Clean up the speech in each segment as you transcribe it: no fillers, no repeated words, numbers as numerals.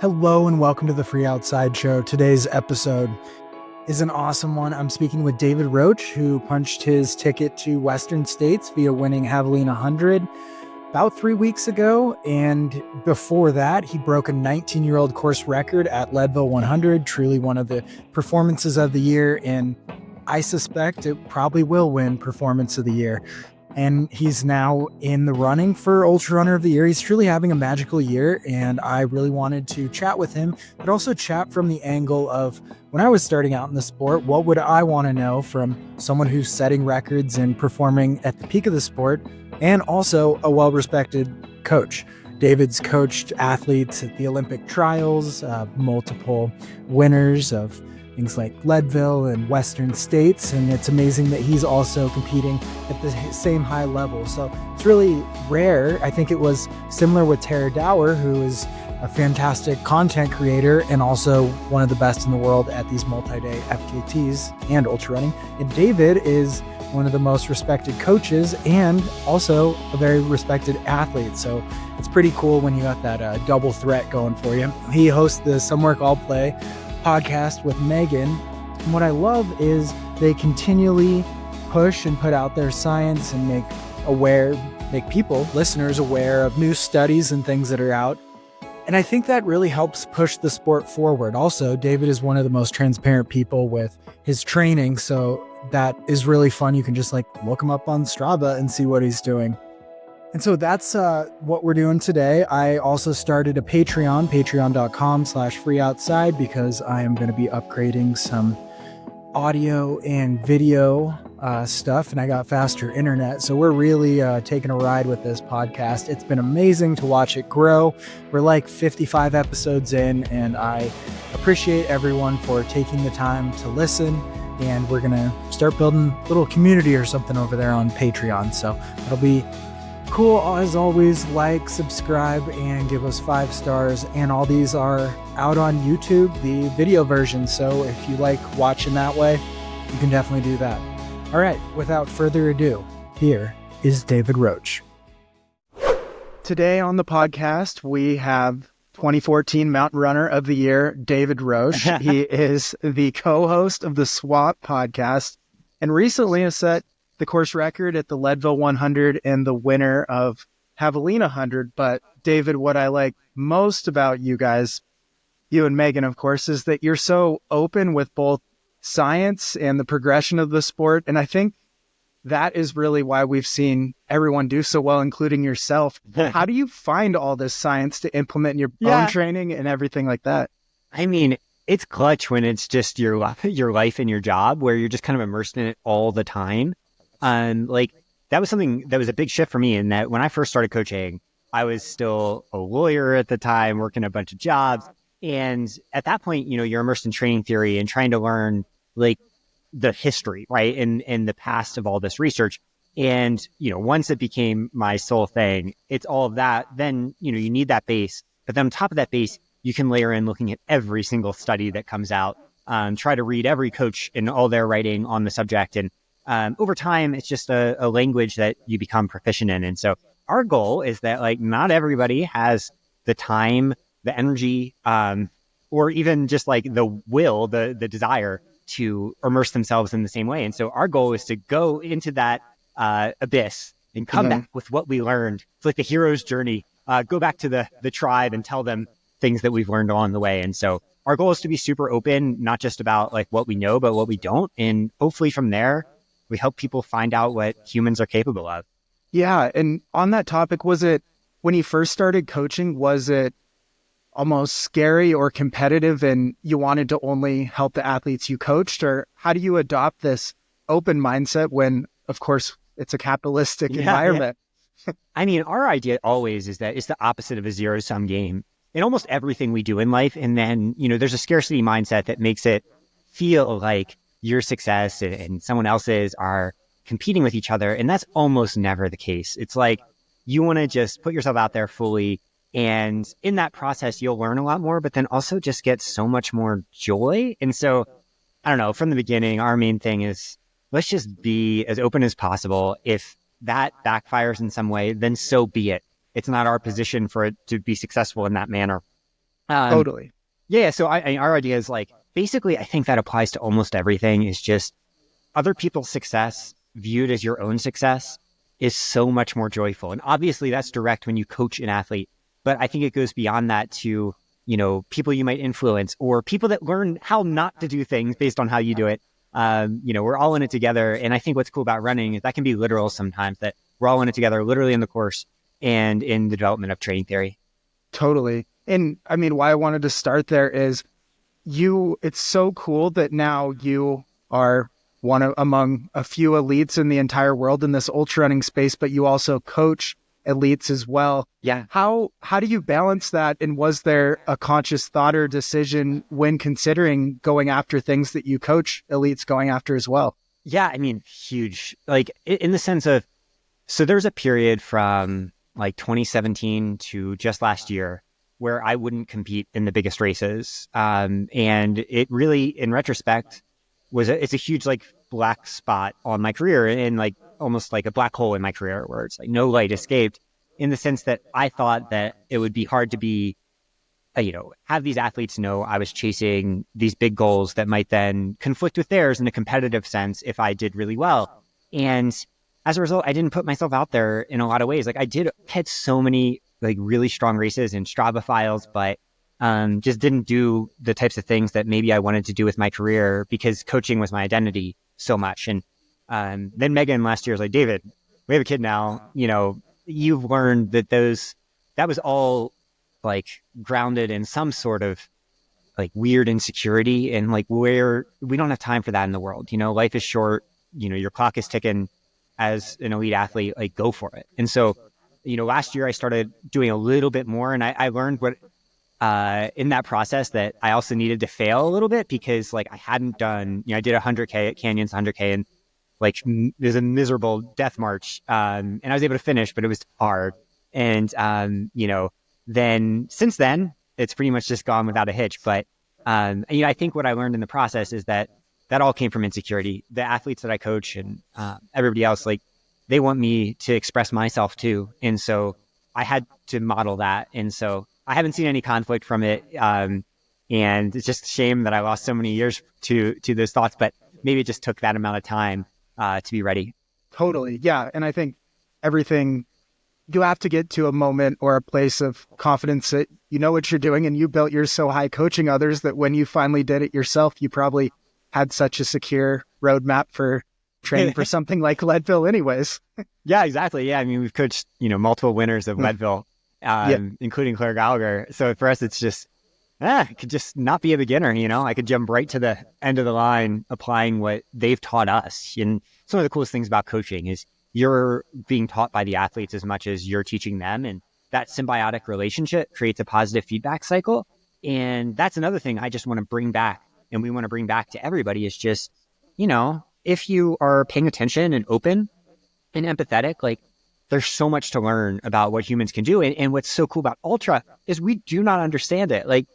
Hello and welcome to the Free Outside Show. Today's episode is an awesome one. I'm speaking with David Roche, who punched his ticket to Western States via winning Javelina 100 about 3 weeks ago. And before that, he broke a 19-year-old course record at Leadville 100, truly one of the performances of the year. And I suspect it probably will win Performance of the Year. And he's now in the running for Ultra Runner of the Year. He's truly having a magical year, and I really wanted to chat with him, but also chat from the angle of when I was starting out in the sport, what would I want to know from someone who's setting records and performing at the peak of the sport, and also a well-respected coach. David's coached athletes at the Olympic trials, multiple winners of things like Leadville and Western States, and it's amazing that he's also competing at the same high level. So it's really rare. I think it was similar with Tara Dower, who is a fantastic content creator and also one of the best in the world at these multi-day FKTs and ultra running. And David is one of the most respected coaches and also a very respected athlete. So it's pretty cool when you got that double threat going for you. He hosts the Some Work All Play podcast with Megan. And what I love is they continually push and put out their science and make people, listeners, aware of new studies and things that are out. And I think that really helps push the sport forward. Also, David is one of the most transparent people with his training. So that is really fun. You can just look him up on Strava and see what he's doing. And so that's what we're doing today. I also started a Patreon, patreon.com/freeoutside, because I am going to be upgrading some audio and video stuff, and I got faster internet. So we're really taking a ride with this podcast. It's been amazing to watch it grow. We're like 55 episodes in, and I appreciate everyone for taking the time to listen. And we're going to start building a little community or something over there on Patreon. So it'll be cool. As always, like, subscribe, and give us 5 stars. And all these are out on YouTube, the video version. So if you like watching that way, you can definitely do that. All right, without further ado, here is David Roche. Today on the podcast, we have 2014 Mountain Runner of the Year, David Roche. He is the co-host of the SWAP podcast and recently has set the course record at the Leadville 100 and the winner of Javelina 100. But David, what I like most about you guys, you and Megan, of course, is that you're so open with both science and the progression of the sport. And I think that is really why we've seen everyone do so well, including yourself. How do you find all this science to implement in your own training and everything like that? I mean, it's clutch when it's just your life and your job where you're just kind of immersed in it all the time. That was something that was a big shift for me, in that when I first started coaching, I was still a lawyer at the time, working a bunch of jobs. And at that point, you're immersed in training theory and trying to learn the history, right? And the past of all this research. And, once it became my sole thing, it's all of that. Then, you need that base. But then on top of that base, you can layer in looking at every single study that comes out, try to read every coach and all their writing on the subject. And over time, it's just a language that you become proficient in. And so our goal is that not everybody has the time, the energy, or even just the will, the desire to immerse themselves in the same way. And so our goal is to go into that abyss and come back with what we learned. It's like the hero's journey. Go back to the tribe and tell them things that we've learned along the way. And so our goal is to be super open, not just about what we know, but what we don't. And hopefully from there, we help people find out what humans are capable of. Yeah. And on that topic, was it when you first started coaching, was it almost scary or competitive and you wanted to only help the athletes you coached? Or how do you adopt this open mindset when, of course, it's a capitalistic environment? Yeah. I mean, our idea always is that it's the opposite of a zero-sum game in almost everything we do in life. And then, there's a scarcity mindset that makes it feel like your success and someone else's are competing with each other. And that's almost never the case. It's you want to just put yourself out there fully. And in that process, you'll learn a lot more, but then also just get so much more joy. And so, I don't know, from the beginning, our main thing is let's just be as open as possible. If that backfires in some way, then so be it. It's not our position for it to be successful in that manner. Um, Totally. yeah. So our idea is like, basically, I think that applies to almost everything is just other people's success viewed as your own success is so much more joyful. And obviously that's direct when you coach an athlete, but I think it goes beyond that to, people you might influence or people that learn how not to do things based on how you do it. We're all in it together. And I think what's cool about running is that can be literal sometimes, that we're all in it together, literally in the course and in the development of training theory. Totally. And I mean, why I wanted to start there is it's so cool that now you are among a few elites in the entire world in this ultra running space, but you also coach elites as well. Yeah. How do you balance that? And was there a conscious thought or decision when considering going after things that you coach elites going after as well? Yeah. I mean, huge, like in the sense of, so there's a period from like 2017 to just last year where I wouldn't compete in the biggest races. And it really, in retrospect, it's a huge like black spot on my career and like almost like a black hole in my career where it's like no light escaped, in the sense that I thought that it would be hard to be, have these athletes know I was chasing these big goals that might then conflict with theirs in a competitive sense if I did really well. And as a result, I didn't put myself out there in a lot of ways. Like I had so many like really strong races and Strava files, but just didn't do the types of things that maybe I wanted to do with my career because coaching was my identity so much. And then Megan last year was like, David, we have a kid now. You've learned that that was all like grounded in some sort of like weird insecurity and like where we don't have time for that in the world. Life is short. Your clock is ticking. As an elite athlete, like go for it. And so, last year I started doing a little bit more, and I learned what in that process that I also needed to fail a little bit because like I hadn't done, I did 100K at Canyons, 100K, and like there's a miserable death march, and I was able to finish, but it was hard. And then since then it's pretty much just gone without a hitch. But I think what I learned in the process is that all came from insecurity. The athletes that I coach and everybody else, like they want me to express myself too. And so I had to model that. And so I haven't seen any conflict from it. And it's just a shame that I lost so many years to those thoughts, but maybe it just took that amount of time to be ready. Totally. Yeah. And I think everything, you have to get to a moment or a place of confidence that you know what you're doing and you built yours so high coaching others that when you finally did it yourself, you probably had such a secure roadmap for training for something like Leadville anyways. Yeah, exactly. Yeah. I mean, we've coached, multiple winners of Leadville, including Claire Gallagher. So for us, it's just, it could just not be a beginner. I could jump right to the end of the line, applying what they've taught us. And some of the coolest things about coaching is you're being taught by the athletes as much as you're teaching them. And that symbiotic relationship creates a positive feedback cycle. And that's another thing I just want to bring back. And we want to bring back to everybody is just, if you are paying attention and open and empathetic, like there's so much to learn about what humans can do. And what's so cool about ultra is we do not understand it. Like,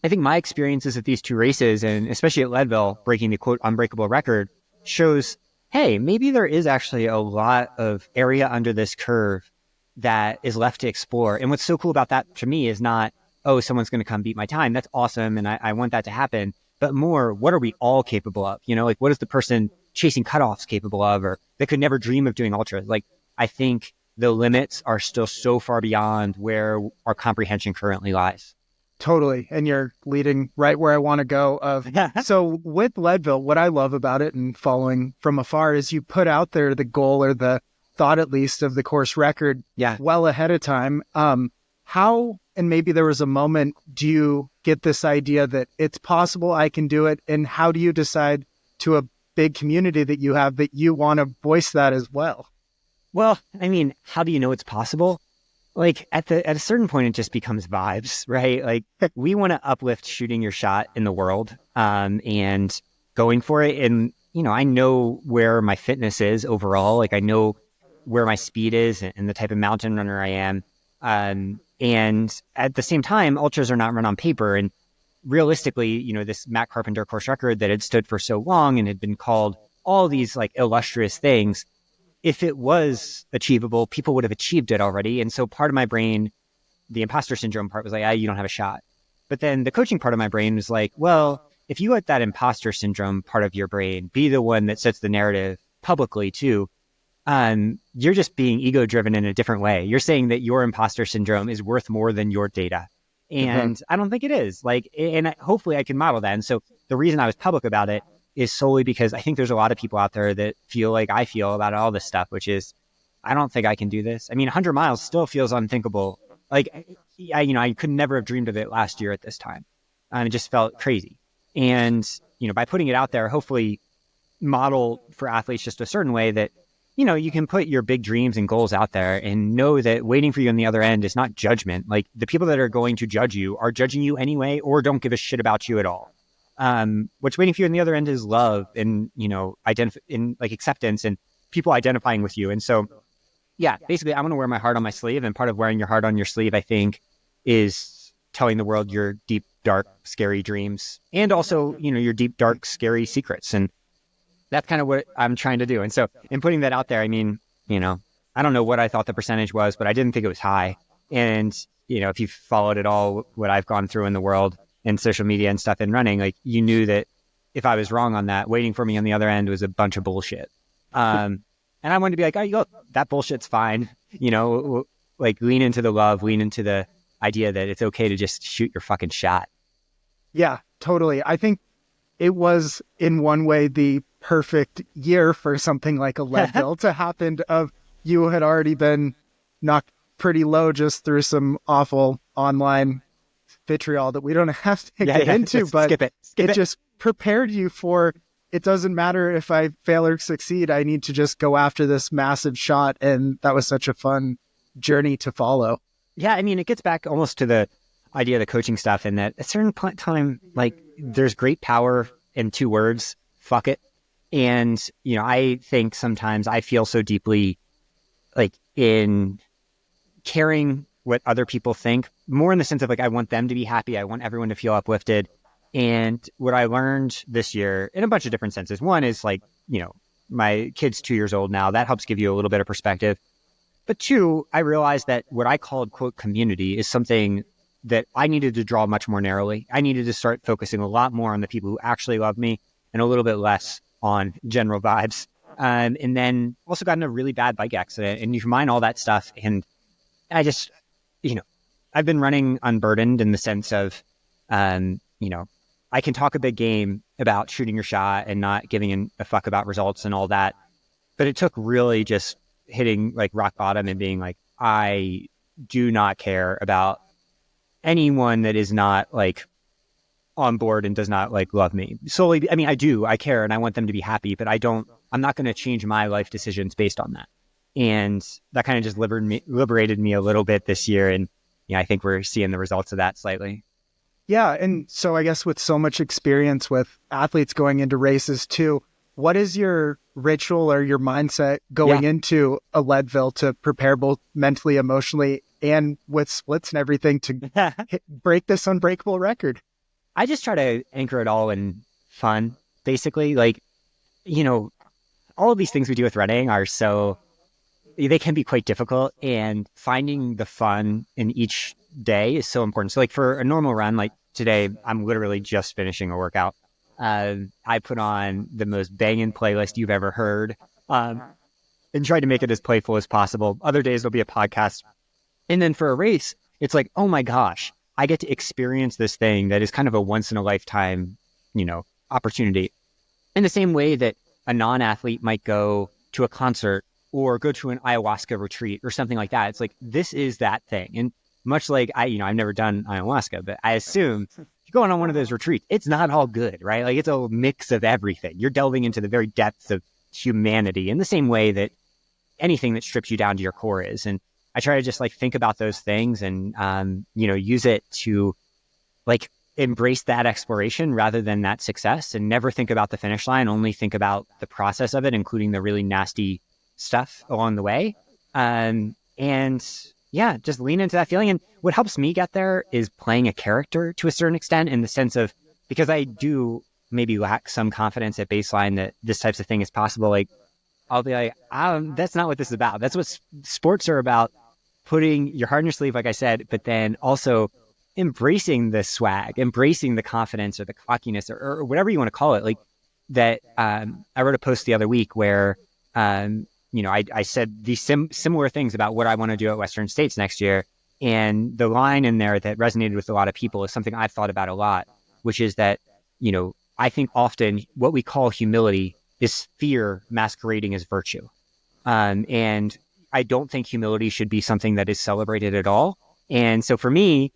I think my experiences at these two races, and especially at Leadville, breaking the quote unbreakable record, shows, hey, maybe there is actually a lot of area under this curve that is left to explore. And what's so cool about that to me is not, oh, someone's going to come beat my time. That's awesome. And I want that to happen. But more, what are we all capable of? Like what is the person chasing cutoffs capable of, or that could never dream of doing ultra? Like, I think the limits are still so far beyond where our comprehension currently lies. Totally. And you're leading right where I want to go so with Leadville, what I love about it and following from afar is you put out there the goal or the thought, at least, of the course record well ahead of time. How, and maybe there was a moment, do you get this idea that it's possible I can do it? And how do you decide to a big community that you have that you want to voice that as well? Well, I mean, how do you know it's possible? Like at a certain point, it just becomes vibes, right? Like we want to uplift shooting your shot in the world, and going for it. And, I know where my fitness is overall. Like I know where my speed is and the type of mountain runner I am. And at the same time, ultras are not run on paper. And realistically, this Matt Carpenter course record that had stood for so long and had been called all these like illustrious things, if it was achievable, people would have achieved it already. And so part of my brain, the imposter syndrome part, was like, you don't have a shot. But then the coaching part of my brain was like, well, if you let that imposter syndrome part of your brain be the one that sets the narrative publicly too, you're just being ego driven in a different way. You're saying that your imposter syndrome is worth more than your data. And I don't think it is. Like, and hopefully I can model that. And so the reason I was public about it is solely because I think there's a lot of people out there that feel like I feel about all this stuff, which is, I don't think I can do this. I mean, 100 miles still feels unthinkable. Like, I could never have dreamed of it last year at this time. It just felt crazy. And, by putting it out there, hopefully model for athletes just a certain way that, you can put your big dreams and goals out there and know that waiting for you on the other end is not judgment. Like, the people that are going to judge you are judging you anyway, or don't give a shit about you at all. What's waiting for you on the other end is love and, acceptance and people identifying with you. And so, yeah, basically I want to wear my heart on my sleeve, and part of wearing your heart on your sleeve, I think, is telling the world your deep, dark, scary dreams, and also, your deep, dark, scary secrets. And that's kind of what I'm trying to do. And so in putting that out there, I mean, I don't know what I thought the percentage was, but I didn't think it was high. And, if you followed at all what I've gone through in the world and social media and stuff and running, like, you knew that if I was wrong on that, waiting for me on the other end was a bunch of bullshit. And I wanted to be like, oh, look, that bullshit's fine. Like, lean into the love, lean into the idea that it's okay to just shoot your fucking shot. Yeah, totally. I think it was in one way the perfect year for something like a Leadville to happen. Of you had already been knocked pretty low just through some awful online vitriol that we don't have to get into, but skip it. Just prepared you for, it doesn't matter if I fail or succeed, I need to just go after this massive shot. And that was such a fun journey to follow. Yeah, I mean, it gets back almost to the idea of the coaching stuff, and that at a certain point in time, like, there's great power in two words: fuck it. And, I think sometimes I feel so deeply, like, in caring what other people think, more in the sense of, like, I want them to be happy. I want everyone to feel uplifted. And what I learned this year in a bunch of different senses, one is, like, my kid's 2 years old now. That helps give you a little bit of perspective. But two, I realized that what I called, quote, community is something that I needed to draw much more narrowly. I needed to start focusing a lot more on the people who actually love me and a little bit less on general vibes. And then also got in a really bad bike accident, and you combine all that stuff. And I just, I've been running unburdened in the sense of, I can talk a big game about shooting your shot and not giving a fuck about results and all that. But it took really just hitting, like, rock bottom and being like, I do not care about anyone that is not, like, on board and does not, like, love me solely. I mean, I care and I want them to be happy, but I'm not going to change my life decisions based on that. And that kind of just liberated me a little bit this year. And, I think we're seeing the results of that slightly. Yeah. And so I guess with so much experience with athletes going into races too, what is your ritual or your mindset going into a Leadville to prepare both mentally, emotionally, and with splits and everything to break this unbreakable record? I just try to anchor it all in fun, basically. Like, all of these things we do with running they can be quite difficult, and finding the fun in each day is so important. So, like, for a normal run, like today, I'm literally just finishing a workout. I put on the most banging playlist you've ever heard, and try to make it as playful as possible. Other days there'll be a podcast. And then for a race, it's like, oh my gosh, I get to experience this thing that is kind of a once in a lifetime, opportunity. In the same way that a non-athlete might go to a concert or go to an ayahuasca retreat or something like that. It's like, this is that thing. And much like I've never done ayahuasca, but I assume if you go on one of those retreats, it's not all good, right? Like, it's a mix of everything. You're delving into the very depths of humanity in the same way that anything that strips you down to your core is. And I try to just, like, think about those things and, use it to, like, embrace that exploration rather than that success, and never think about the finish line, only think about the process of it, including the really nasty stuff along the way. And yeah, just lean into that feeling. And what helps me get there is playing a character to a certain extent, in the sense of, because I do maybe lack some confidence at baseline that this types of thing is possible. Like, I'll be like, that's not what this is about. That's what sports are about. Putting your heart in your sleeve, like I said, but then also embracing the swag, embracing the confidence or the cockiness or whatever you want to call it. Like that, I wrote a post the other week where, I said these similar things about what I want to do at Western States next year. And the line in there that resonated with a lot of people is something I've thought about a lot, which is that, I think often what we call humility is fear masquerading as virtue. And I don't think humility should be something that is celebrated at all. And so for me,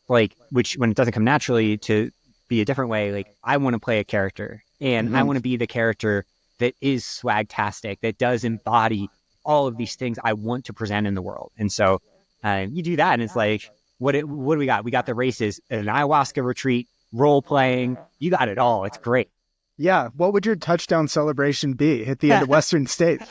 like, which when it doesn't come naturally to be a different way, like I want to play a character and I want to be the character that is swagtastic, that does embody all of these things I want to present in the world. And so you do that and it's like, what do we got? We got the races, an ayahuasca retreat, role playing. You got it all. It's great. Yeah. What would your touchdown celebration be at the end of Western States?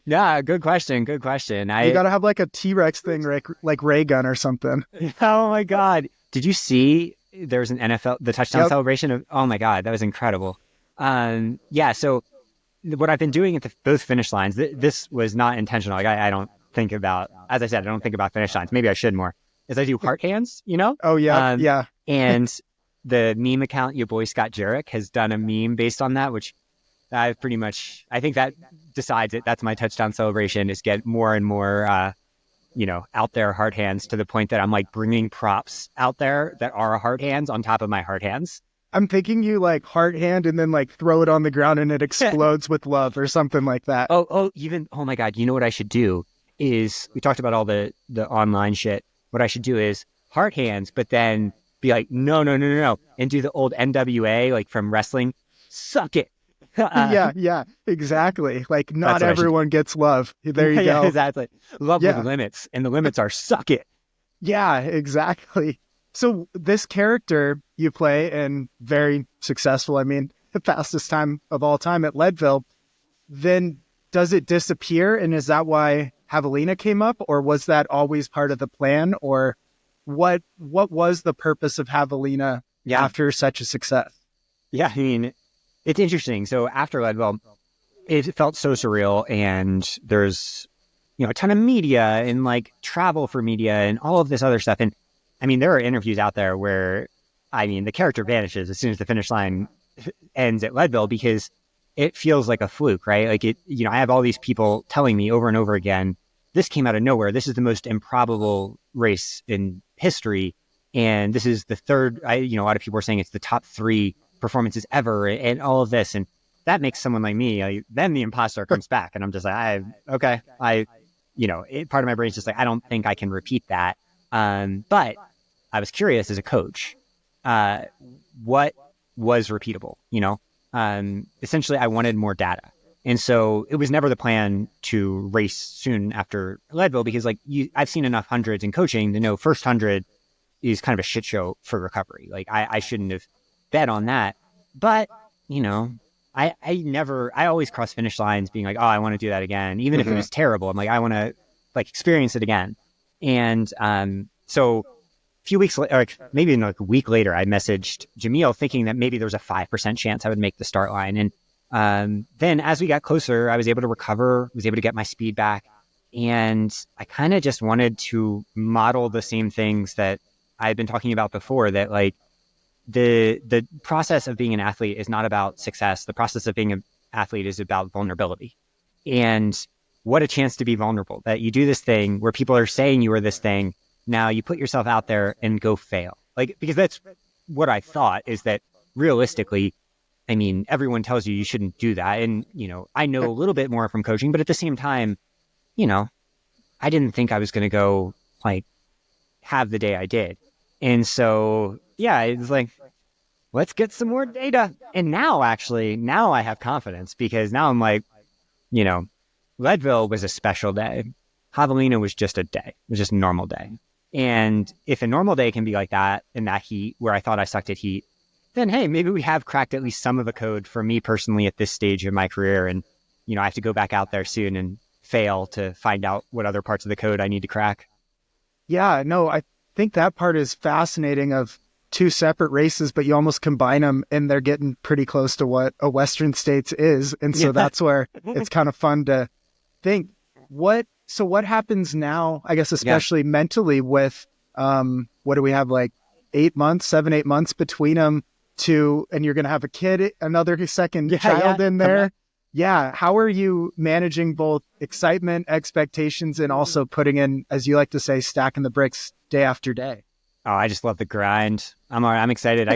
Yeah, good question. Good question. You got to have like a T-Rex thing, like ray gun or something. Oh my God. Did you see there's an NFL, the touchdown celebration of, oh my God, that was incredible. Yeah. So what I've been doing at both finish lines, this was not intentional. Like I don't think about, as I said, I don't think about finish lines. Maybe I should more, is I do heart hands, Oh yeah. Yeah. And the meme account, your boy Scott Jurek, has done a meme based on that, which I think that decides it. That's my touchdown celebration, is get more and more, out there heart hands, to the point that I'm like bringing props out there that are heart hands on top of my heart hands. I'm thinking you like heart hand and then like throw it on the ground and it explodes with love or something like that. Oh my God. You know what I should do is, we talked about all the online shit. What I should do is heart hands, but then be like, no. And do the old NWA, like from wrestling, suck it. Yeah, exactly. Like not everyone gets love. There you go. Yeah, exactly. Love with limits, and the limits are suck it. Yeah, exactly. So this character you play, and very successful, I mean, the fastest time of all time at Leadville, then does it disappear? And is that why Javelina came up, or was that always part of the plan? Or what was the purpose of Javelina after such a success? Yeah, I mean, it's interesting. So after Leadville, it felt so surreal, and there's, a ton of media and like travel for media and all of this other stuff. And I mean, there are interviews out there where, the character vanishes as soon as the finish line ends at Leadville, because it feels like a fluke, right? Like I have all these people telling me over and over again, this came out of nowhere. This is the most improbable race in history. And this is the third, a lot of people are saying it's the top 3 performances ever and all of this. And that makes someone like me, then the imposter comes back and I'm just like, part of my brain's just like, I don't think I can repeat that. But I was curious as a coach, what was repeatable, essentially I wanted more data. And so it was never the plan to race soon after Leadville, because I've seen enough hundreds in coaching to know first 100 is kind of a shit show for recovery. Like I shouldn't have bet on that. But, I always cross finish lines being like, oh, I want to do that again. Even if it was terrible, I'm like, I want to experience it again. And so a few weeks later, or maybe a week later, I messaged Jamil thinking that maybe there was a 5% chance I would make the start line. And then as we got closer, I was able to recover, was able to get my speed back. And I kind of just wanted to model the same things that I've been talking about before, that the process of being an athlete is not about success. The process of being an athlete is about vulnerability. And what a chance to be vulnerable, that you do this thing where people are saying you are this thing. Now you put yourself out there and go fail. Because that's what I thought, is that realistically, everyone tells you shouldn't do that. And, I know a little bit more from coaching, but at the same time, I didn't think I was going to go have the day I did. And so, yeah, it's like, let's get some more data. And now I have confidence, because now I'm like, Leadville was a special day. Javelina was just a day. It was just a normal day. And if a normal day can be like that, in that heat where I thought I sucked at heat, then hey, maybe we have cracked at least some of the code for me personally at this stage of my career. And, I have to go back out there soon and fail to find out what other parts of the code I need to crack. Yeah, no, I think that part is fascinating, of 2 separate races, but you almost combine them and they're getting pretty close to what a Western States is. And so that's where it's kind of fun to think, what happens now, I guess, especially mentally with What do we have, like 7, 8 months between them and you're going to have a kid, another second child in there. Yeah. How are you managing both excitement, expectations, and also putting in, as you like to say, stacking the bricks day after day? Oh, I just love the grind. I'm excited.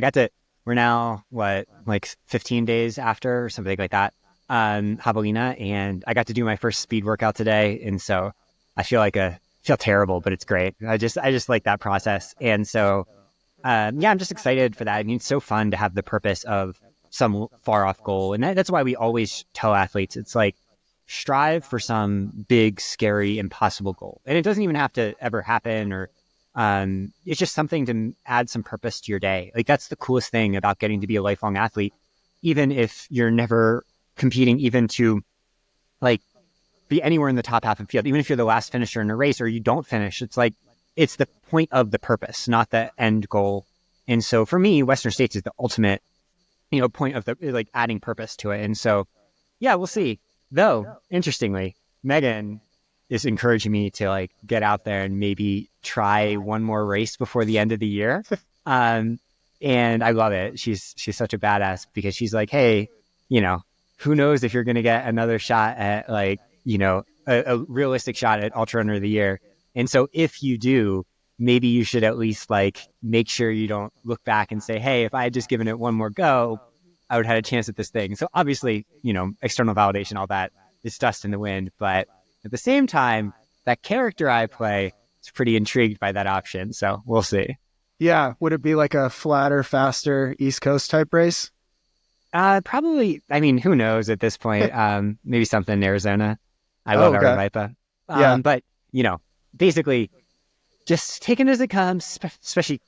We're now like 15 days after or something like that, Javelina, and I got to do my first speed workout today. And so I feel terrible, but it's great. I just like that process. And so, I'm just excited for that. I mean, it's so fun to have the purpose of some far off goal. And that's why we always tell athletes, it's like, strive for some big, scary, impossible goal. And it doesn't even have to ever happen, or it's just something to add some purpose to your day. Like, that's the coolest thing about getting to be a lifelong athlete, even if you're never competing, even to like be anywhere in the top half of the field, even if you're the last finisher in a race or you don't finish. It's like, it's the point of the purpose, not the end goal. And so for me, Western States is the ultimate, point of the, like, adding purpose to it. And so, yeah, we'll see. Though, interestingly, Megan is encouraging me to like get out there and maybe try one more race before the end of the year. And I love it. She's such a badass, because she's like, hey, who knows if you're going to get another shot at like, a realistic shot at Ultra Runner of the Year. And so if you do, maybe you should at least like make sure you don't look back and say, hey, if I had just given it one more go, I would have had a chance at this thing. So obviously, external validation, all that is dust in the wind. But at the same time, that character I play is pretty intrigued by that option. So we'll see. Yeah. Would it be like a flatter, faster East Coast type race? Probably. I mean, who knows at this point? Maybe something in Arizona. I love Arizona. But, basically just take it as it comes, especially,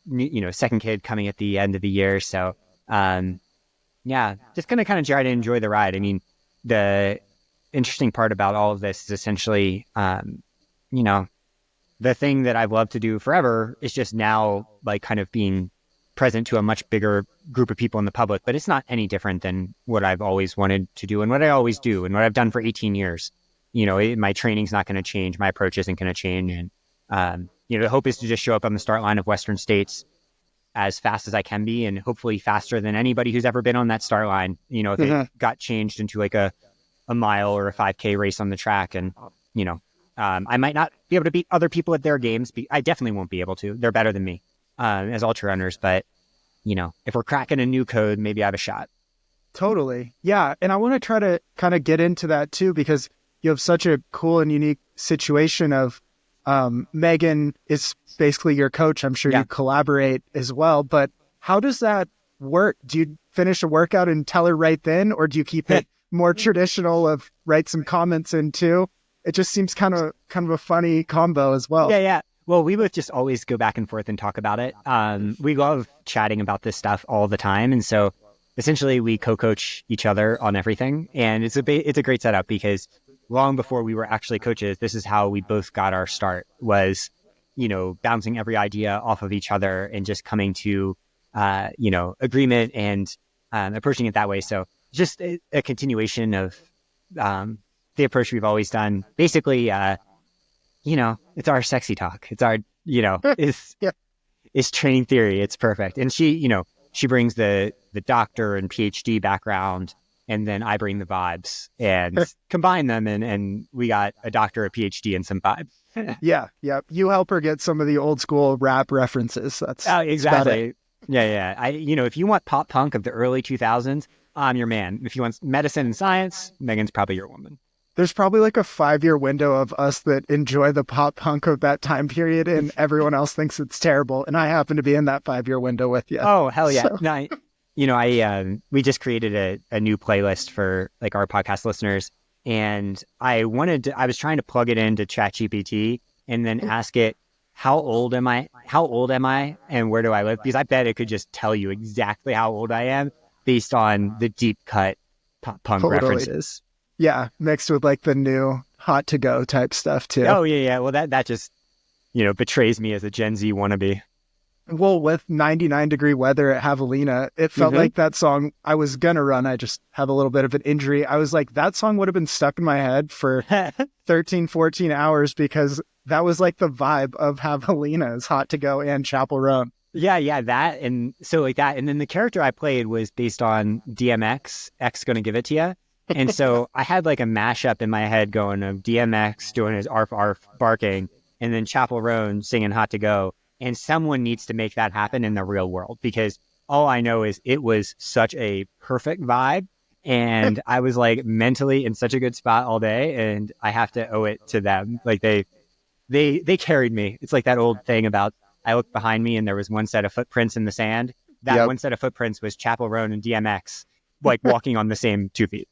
second kid coming at the end of the year. So, just going to kind of try to enjoy the ride. I mean, the interesting part about all of this is essentially, the thing that I've loved to do forever is just now like kind of being present to a much bigger group of people in the public, but it's not any different than what I've always wanted to do and what I always do and what I've done for 18 years. My training's not going to change. My approach isn't going to change. And, the hope is to just show up on the start line of Western States as fast as I can be, and hopefully faster than anybody who's ever been on that start line. If it got changed into like a mile or a 5K race on the track, and, I might not be able to beat other people at their games. I definitely won't be able to. They're better than me as ultra runners. But, if we're cracking a new code, maybe I have a shot. Totally. Yeah. And I want to try to kind of get into that too, because you have such a cool and unique situation of Megan is basically your coach. I'm sure you collaborate as well. But how does that work? Do you finish a workout and tell her right then? Or do you keep it more traditional of write some comments in too? It just seems kind of a funny combo as well. Yeah. Well, we both just always go back and forth and talk about it. We love chatting about this stuff all the time. And so essentially we co-coach each other on everything. And it's a great setup, because long before we were actually coaches, this is how we both got our start, was, bouncing every idea off of each other and just coming to, agreement and approaching it that way. So just a continuation of the approach we've always done. Basically, it's our sexy talk. It's our, it's training theory. It's perfect. And she brings the doctor and PhD background, and then I bring the vibes and combine them. And we got a doctor, a PhD, and some vibes. Yeah. You help her get some of the old school rap references. That's exactly. Yeah. If you want pop punk of the early 2000s, I'm your man. If you want medicine and science, Megan's probably your woman. There's probably like a 5-year window of us that enjoy the pop punk of that time period, and everyone else thinks it's terrible. And I happen to be in that 5-year window with you. Oh, hell yeah. So. We just created a new playlist for like our podcast listeners. And I was trying to plug it into ChatGPT and then ask it, how old am I? And where do I live? Because I bet it could just tell you exactly how old I am based on the deep cut pop punk references. Yeah. Mixed with like the new hot to go type stuff too. Oh yeah. Well, that just, betrays me as a Gen Z wannabe. Well, with 99-degree weather at Javelina, it felt like that song, I was going to run. I just have a little bit of an injury. I was like, that song would have been stuck in my head for 13, 14 hours, because that was like the vibe of Javelina's Hot to Go and Chapel Roan. Yeah, that. And so like that. And then the character I played was based on DMX, X Gonna Give It To You. And so I had like a mashup in my head going of DMX doing his arf arf barking and then Chapel Roan singing Hot to Go. And someone needs to make that happen in the real world, because all I know is it was such a perfect vibe. And I was like mentally in such a good spot all day, and I have to owe it to them. Like they carried me. It's like that old thing about I looked behind me and there was one set of footprints in the sand. That one set of footprints was Chapel Roan and DMX, like walking on the same 2 feet.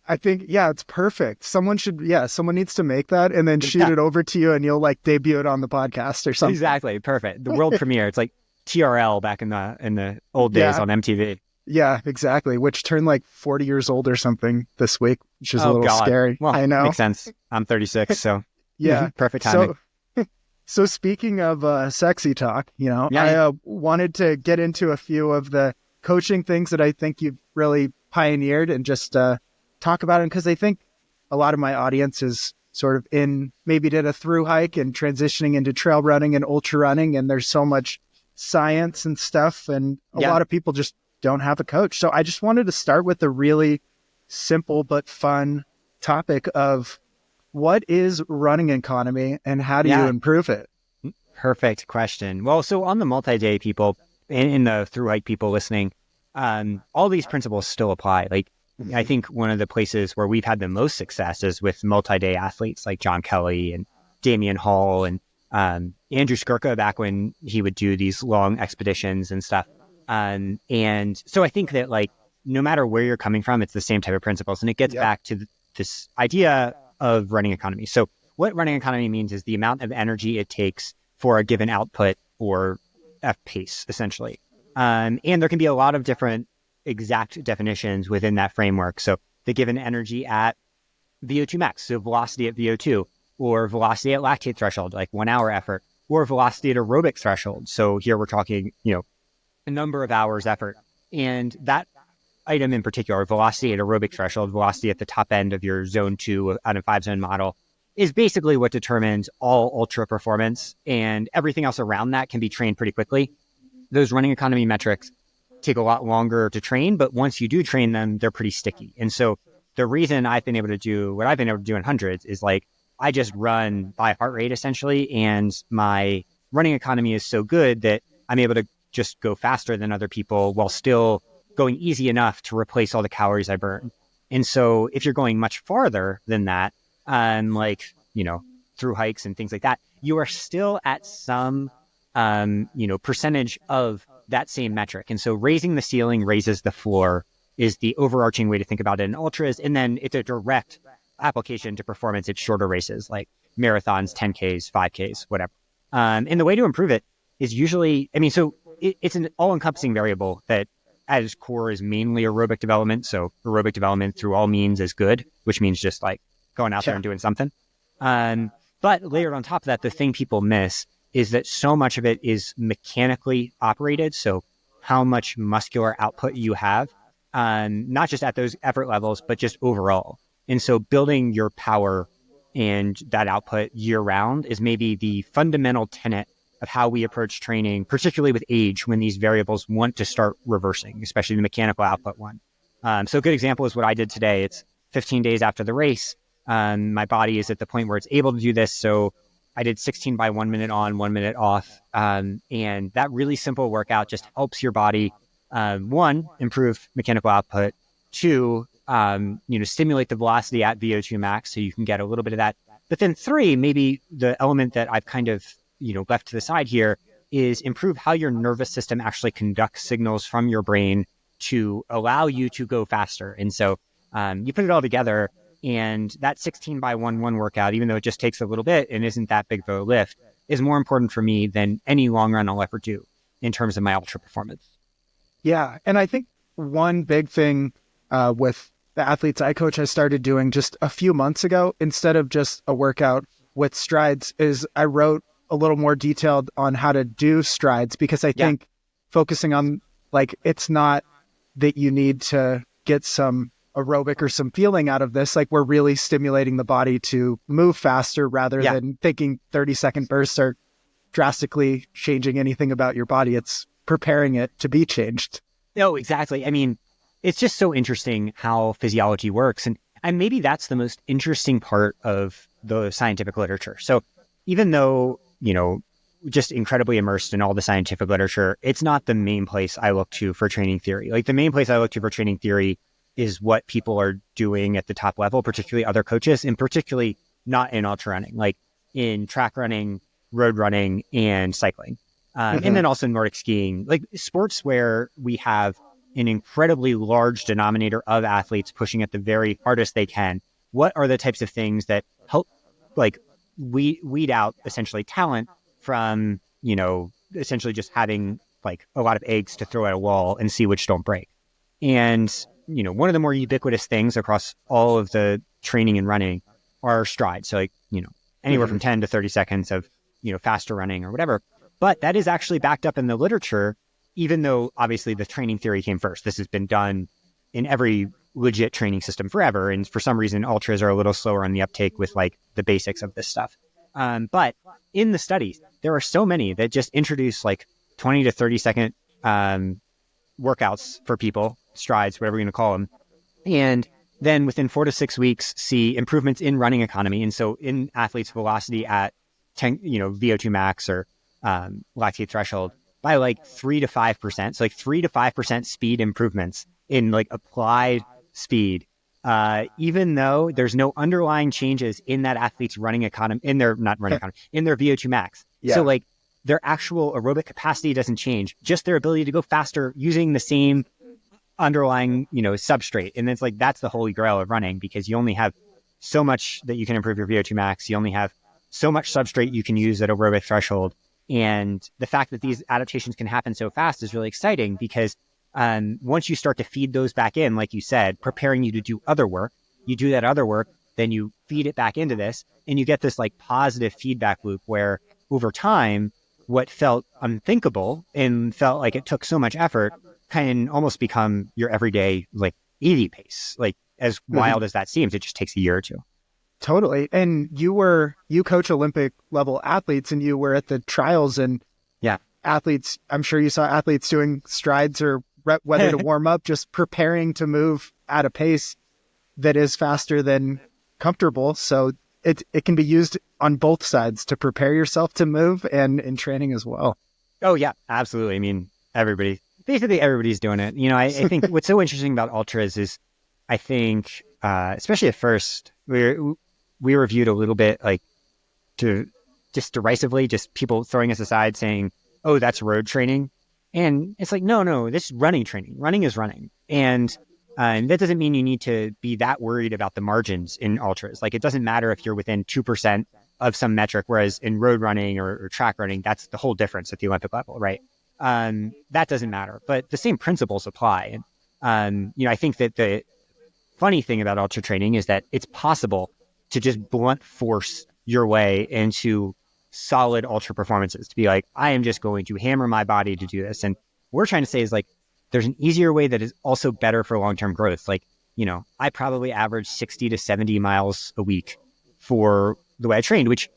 I think, it's perfect. Someone needs to make that and then shoot it over to you, and you'll like debut it on the podcast or something. Exactly. Perfect. The world premiere. It's like TRL back in the old days on MTV. Yeah, exactly. Which turned like 40 years old or something this week, which is a little scary. Well, I know. Makes sense. I'm 36, so yeah, perfect timing. So speaking of sexy talk, I wanted to get into a few of the coaching things that I think you've really pioneered and just talk about it, because I think a lot of my audience is sort of maybe did a through hike and transitioning into trail running and ultra running, and there's so much science and stuff, and a lot of people just don't have a coach. So I just wanted to start with the really simple but fun topic of what is running economy and how do you improve it? Perfect question. Well, so on the multi-day people and in the through hike people listening, all these principles still apply. Like I think one of the places where we've had the most success is with multi-day athletes like John Kelly and Damian Hall and Andrew Skirka back when he would do these long expeditions and stuff. And so I think that like no matter where you're coming from, it's the same type of principles, and it gets back to this idea of running economy. So what running economy means is the amount of energy it takes for a given output or F pace, essentially. And there can be a lot of different exact definitions within that framework. So the given energy at VO2 max, so velocity at VO2, or velocity at lactate threshold, like 1 hour effort, or velocity at aerobic threshold. So here we're talking, a number of hours effort. And that item in particular, velocity at aerobic threshold, velocity at the top end of your zone 2 out of 5 zone model, is basically what determines all ultra performance, and everything else around that can be trained pretty quickly. Those running economy metrics take a lot longer to train, but once you do train them, they're pretty sticky. And so the reason I've been able to do what I've been able to do in hundreds is like, I just run by heart rate essentially, and my running economy is so good that I'm able to just go faster than other people while still going easy enough to replace all the calories I burn. And so if you're going much farther than that, through hikes and things like that, you are still at some, percentage of that same metric. And so raising the ceiling raises the floor is the overarching way to think about it in ultras. And then it's a direct application to performance at shorter races like marathons, 10Ks, 5Ks, whatever. And the way to improve it is usually, it's an all-encompassing variable that at its core is mainly aerobic development. So aerobic development through all means is good, which means just like going out there and doing something. But layered on top of that, the thing people miss is that so much of it is mechanically operated. So how much muscular output you have, not just at those effort levels, but just overall. And so building your power and that output year round is maybe the fundamental tenet of how we approach training, particularly with age, when these variables want to start reversing, especially the mechanical output one. So a good example is what I did today. It's 15 days after the race. My body is at the point where it's able to do this. So I did 16 by 1 minute on, 1 minute off. And that really simple workout just helps your body, one, improve mechanical output, two, stimulate the velocity at VO2 max so you can get a little bit of that. But then three, maybe the element that I've kind of, left to the side here is improve how your nervous system actually conducts signals from your brain to allow you to go faster. And so you put it all together, and that 16 by 1 workout, even though it just takes a little bit and isn't that big of a lift, is more important for me than any long run I'll ever do in terms of my ultra performance. Yeah. And I think one big thing with the athletes I coach, I started doing just a few months ago, instead of just a workout with strides, is I wrote a little more detailed on how to do strides, because I think focusing on, like, it's not that you need to get some aerobic or some feeling out of this. Like we're really stimulating the body to move faster rather than thinking 30-second bursts are drastically changing anything about your body. It's preparing it to be changed. No, exactly. I mean, it's just so interesting how physiology works. And maybe that's the most interesting part of the scientific literature. So even though, just incredibly immersed in all the scientific literature, it's not the main place I look to for training theory. Like the main place I look to for training theory is what people are doing at the top level, particularly other coaches, and particularly not in ultra running, like in track running, road running, and cycling. And then also Nordic skiing, like sports where we have an incredibly large denominator of athletes pushing at the very hardest they can. What are the types of things that help like weed out essentially talent from, essentially just having like a lot of eggs to throw at a wall and see which don't break. And, one of the more ubiquitous things across all of the training and running are strides. So like, anywhere from 10 to 30 seconds of, faster running or whatever. But that is actually backed up in the literature, even though obviously the training theory came first. This has been done in every legit training system forever. And for some reason, ultras are a little slower on the uptake with like the basics of this stuff. But in the studies, there are so many that just introduce like 20 to 30 second workouts for people, strides, whatever you're going to call them. And then within 4 to 6 weeks, see improvements in running economy. And so in athletes' velocity at 10, VO2 max or lactate threshold by like 3 to 5%. So like 3 to 5% speed improvements in like applied speed, even though there's no underlying changes in that athlete's running economy, in their VO2 max. Yeah. So like their actual aerobic capacity doesn't change, just their ability to go faster using the same underlying, substrate. And it's like, that's the holy grail of running, because you only have so much that you can improve your VO2 max. You only have so much substrate you can use at aerobic threshold. And the fact that these adaptations can happen so fast is really exciting, because once you start to feed those back in, like you said, preparing you to do other work, you do that other work, then you feed it back into this, and you get this like positive feedback loop where over time, what felt unthinkable and felt like it took so much effort can almost become your everyday like easy pace. Like as wild as that seems, it just takes a year or two. Totally. And you coach Olympic level athletes, and you were at the trials, and athletes, I'm sure you saw athletes doing strides or whether to warm up, just preparing to move at a pace that is faster than comfortable. So it can be used on both sides to prepare yourself to move and in training as well. Oh yeah, absolutely. I mean, basically everybody's doing it. I think what's so interesting about ultras is I think, especially at first, we were viewed a little bit like just derisively, just people throwing us aside saying, oh, that's road training. And it's like, no, this is running training. Running is running. And that doesn't mean you need to be that worried about the margins in ultras. Like it doesn't matter if you're within 2% of some metric, whereas in road running or track running, that's the whole difference at the Olympic level, right? That doesn't matter, but the same principles apply. And, I think that the funny thing about ultra training is that it's possible to just blunt force your way into solid ultra performances, to be like, I am just going to hammer my body to do this. And what we're trying to say is like, there's an easier way that is also better for long-term growth. Like, I probably average 60 to 70 miles a week for the way I trained, which,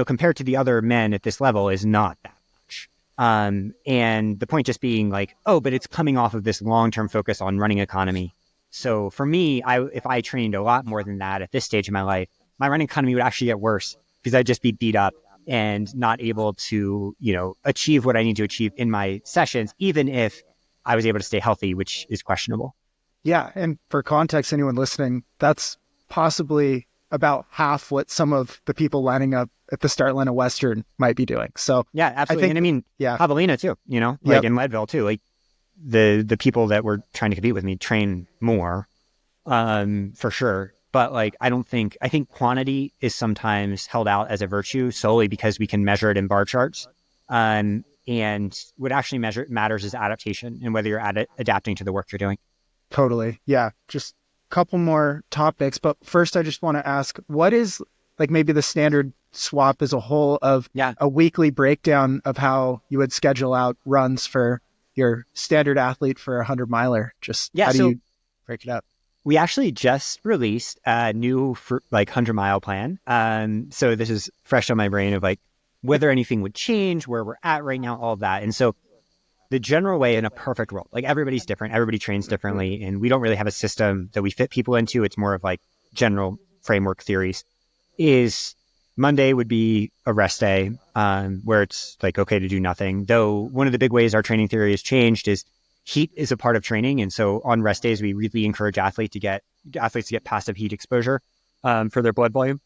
compared to the other men at this level is not that much. And the point just being like, oh, but it's coming off of this long-term focus on running economy. So for me, if I trained a lot more than that at this stage of my life, my running economy would actually get worse, because I'd just be beat up and not able to, achieve what I need to achieve in my sessions, even if I was able to stay healthy, which is questionable. Yeah. And for context, anyone listening, that's possibly about half what some of the people lining up at the start line of Western might be doing. So yeah, absolutely. And I mean, Javelina too, like in Leadville too, like the people that were trying to compete with me train more, for sure. But like, I think quantity is sometimes held out as a virtue solely because we can measure it in bar charts. And what actually matters is adaptation and whether you're adapting to the work you're doing. Totally. Yeah. Just a couple more topics. But first, I just want to ask, what is like maybe the standard swap as a whole of a weekly breakdown of how you would schedule out runs for your standard athlete for a 100 miler? Just how do you break it up? We actually just released a new 100-mile plan. So this is fresh on my brain of like whether anything would change, where we're at right now, all of that. And so the general way in a perfect world, like everybody's different, everybody trains differently, and we don't really have a system that we fit people into. It's more of like general framework theories. Is Monday would be a rest day, where it's like okay to do nothing. Though one of the big ways our training theory has changed is heat is a part of training, and so on rest days we really encourage athletes to get passive heat exposure for their blood volume.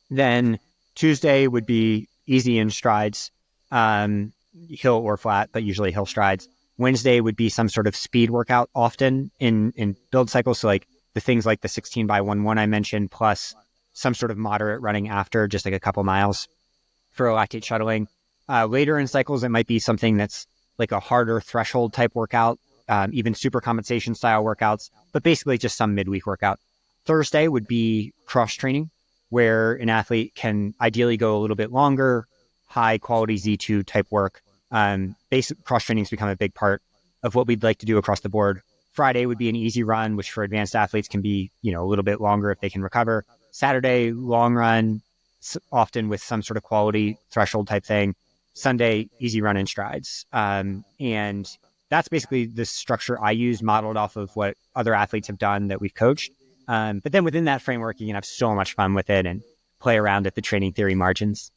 Then Tuesday would be easy in strides, hill or flat, but usually hill strides. Wednesday would be some sort of speed workout, often in build cycles. So like the things like the 16x11 I mentioned, plus some sort of moderate running after, just like a couple miles for lactate shuttling. Later in cycles, it might be something that's like a harder threshold type workout, even super compensation style workouts, but basically just some midweek workout. Thursday would be cross training, where an athlete can ideally go a little bit longer, high quality Z2 type work. Basic cross training has become a big part of what we'd like to do across the board. Friday would be an easy run, which for advanced athletes can be, a little bit longer if they can recover. Saturday, long run, often with some sort of quality threshold type thing. Sunday, easy run in strides. And that's basically the structure I use, modeled off of what other athletes have done that we've coached. But then within that framework, you can have so much fun with it and play around at the training theory margins.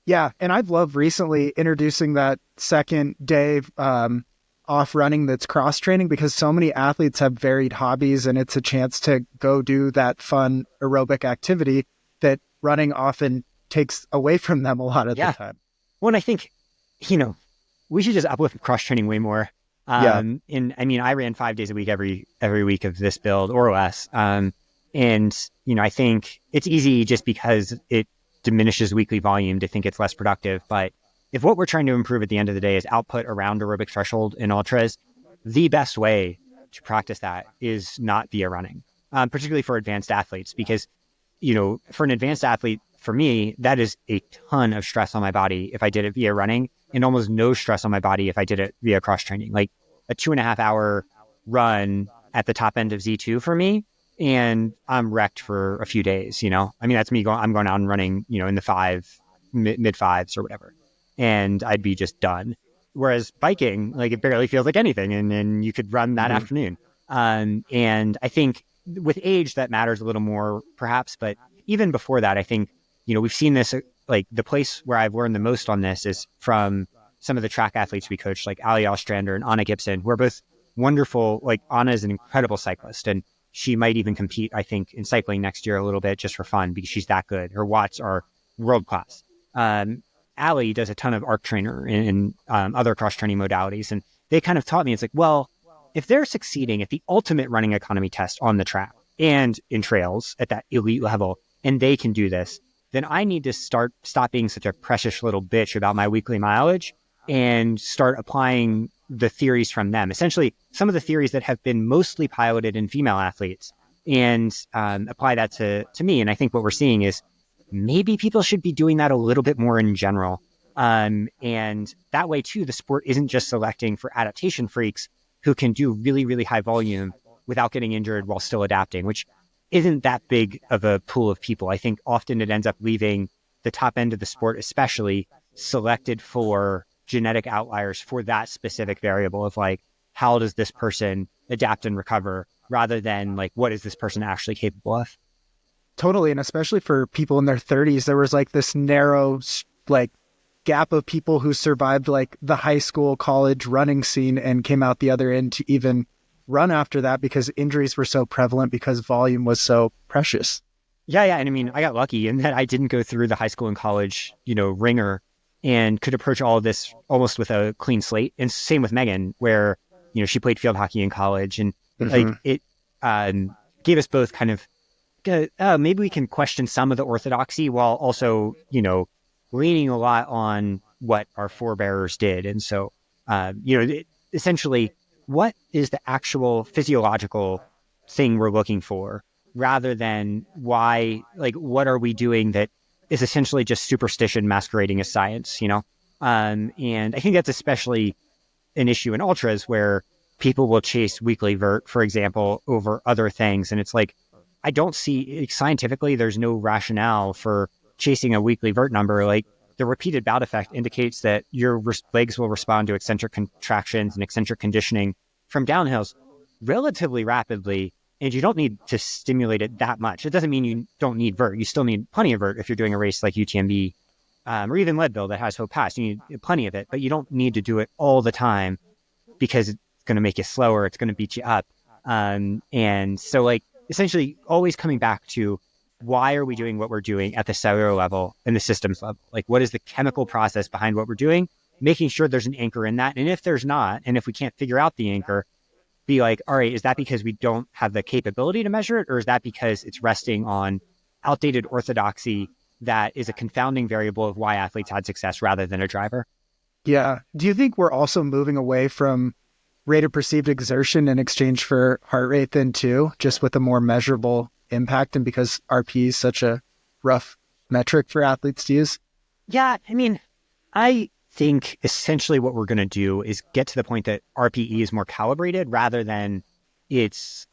Yeah, and I've loved recently introducing that second day off running that's cross training, because so many athletes have varied hobbies, and it's a chance to go do that fun aerobic activity that running often takes away from them a lot of the time. Well, and I think, we should just uplift cross training way more. And I mean, I ran 5 days a week every week of this build or less. And, I think it's easy just because it diminishes weekly volume to think it's less productive. But if what we're trying to improve at the end of the day is output around aerobic threshold in ultras, the best way to practice that is not via running, particularly for advanced athletes, because, for an advanced athlete, for me, that is a ton of stress on my body if I did it via running, and almost no stress on my body if I did it via cross training. Like a 2.5 hour run at the top end of Z2 for me, and I'm wrecked for a few days, I mean, that's me I'm going out and running, in the mid fives or whatever, and I'd be just done. Whereas biking, like it barely feels like anything, and then you could run that afternoon. And I think with age that matters a little more perhaps, but even before that, I think, we've seen this, like the place where I've learned the most on this is from some of the track athletes we coached, like Ali Ostrander and Anna Gibson, who are both wonderful. Like Anna is an incredible cyclist, and she might even compete, I think, in cycling next year a little bit just for fun because she's that good. Her watts are world class. Ali does a ton of arc trainer and other cross training modalities, and they kind of taught me, it's like, well, if they're succeeding at the ultimate running economy test on the track and in trails at that elite level, and they can do this, then I need to stop being such a precious little bitch about my weekly mileage and start applying the theories from them. Essentially, some of the theories that have been mostly piloted in female athletes, and apply that to me. And I think what we're seeing is maybe people should be doing that a little bit more in general. And that way, too, the sport isn't just selecting for adaptation freaks who can do really, really high volume without getting injured while still adapting, which isn't that big of a pool of people. I think often it ends up leaving the top end of the sport, especially selected for genetic outliers for that specific variable of like, how does this person adapt and recover, rather than like, what is this person actually capable of? Totally. And especially for people in their 30s, there was like this narrow like gap of people who survived like the high school, college running scene and came out the other end to even run after that, because injuries were so prevalent because volume was so precious. Yeah. And I mean, I got lucky in that I didn't go through the high school and college, ringer, and could approach all of this almost with a clean slate. And same with Megan, where, she played field hockey in college, and like it gave us both kind of, maybe we can question some of the orthodoxy while also, leaning a lot on what our forebearers did. And so, essentially, what is the actual physiological thing we're looking for, rather than what are we doing that is essentially just superstition masquerading as science, And I think that's especially an issue in ultras where, people will chase weekly vert, for example, over other things. And it's like, I don't see scientifically, there's no rationale for chasing a weekly vert number. Like the repeated bout effect indicates that your legs will respond to eccentric contractions and eccentric conditioning from downhills relatively rapidly. And you don't need to stimulate it that much. It doesn't mean you don't need vert. You still need plenty of vert if you're doing a race like UTMB or even Leadville that has Hope Pass. You need plenty of it, but you don't need to do it all the time because it's going to make you slower. It's going to beat you up. And so like essentially always coming back to why are we doing what we're doing at the cellular level and the systems level? Like what is the chemical process behind what we're doing? Making sure there's an anchor in that. And if there's not, and if we can't figure out the anchor, be like, all right, is that because we don't have the capability to measure it? Or is that because it's resting on outdated orthodoxy that is a confounding variable of why athletes had success rather than a driver? Yeah. Do you think we're also moving away from rate of perceived exertion in exchange for heart rate then too, just with a more measurable impact, and because RP is such a rough metric for athletes to use? Yeah. I mean, I think essentially what we're going to do is get to the point that RPE is more calibrated rather than it's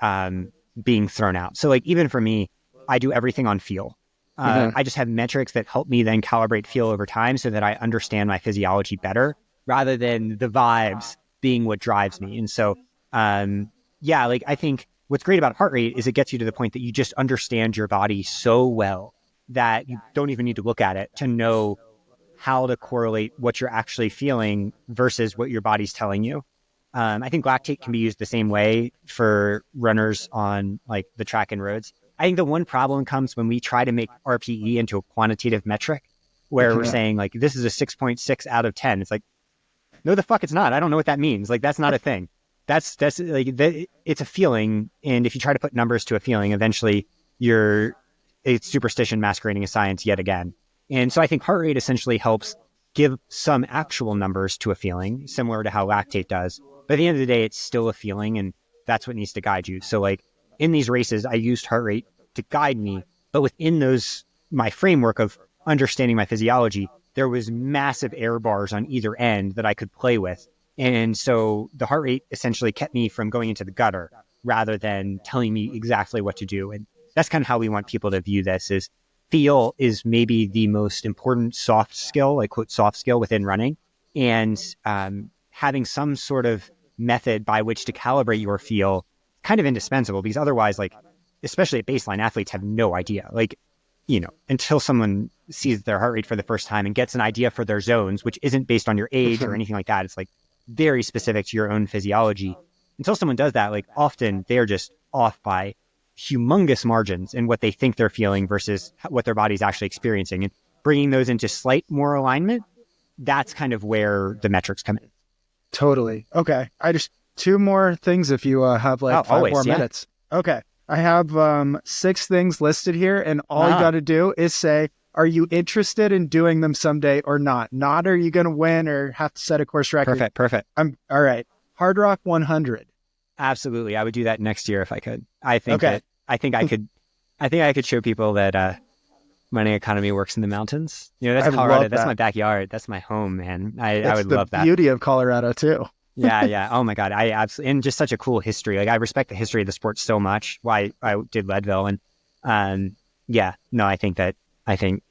being thrown out. So like even for me, I do everything on feel. I just have metrics that help me then calibrate feel over time so that I understand my physiology better rather than the vibes being what drives me. And so, yeah, like I think what's great about heart rate is it gets you to the point that you just understand your body so well that you don't even need to look at it to know how to correlate what you're actually feeling versus what your body's telling you. I think lactate can be used the same way for runners on like the track and roads. I think the one problem comes when we try to make RPE into a quantitative metric where we're saying like, this is a 6.6 out of 10. It's like, no, the fuck it's not. I don't know what that means. Like, that's not a thing. That's like, it's a feeling. And if you try to put numbers to a feeling, eventually it's superstition masquerading as science yet again. And so I think heart rate essentially helps give some actual numbers to a feeling, similar to how lactate does. But at the end of the day, it's still a feeling, and that's what needs to guide you. So like in these races, I used heart rate to guide me, but within my framework of understanding my physiology, there was massive error bars on either end that I could play with. And so the heart rate essentially kept me from going into the gutter rather than telling me exactly what to do. And that's kind of how we want people to view this is feel is maybe the most important soft skill, like quote soft skill within running. And having some sort of method by which to calibrate your feel kind of indispensable because otherwise, like, especially at baseline, athletes have no idea. Like, you know, until someone sees their heart rate for the first time and gets an idea for their zones, which isn't based on your age or anything like that. It's like very specific to your own physiology. Until someone does that, like often they're just off by humongous margins in what they think they're feeling versus what their body's actually experiencing. And bringing those into slight more alignment, that's kind of where the metrics come in. Totally. Okay. I just 2 more things if you have like 5 more minutes. Okay. I have 6 things listed here, and all you got to do is say, are you interested in doing them someday or not? Not are you going to win or have to set a course record? Perfect. I'm all right. Hard Rock 100. Absolutely. I would do that next year if I could. I think I could show people that mining economy works in the mountains. You know, that's Colorado. That's my backyard. That's my home, man. I would love that. The beauty of Colorado too. Yeah. Oh my God. I absolutely, and just such a cool history. Like I respect the history of the sport so much. Why I did Leadville. And I think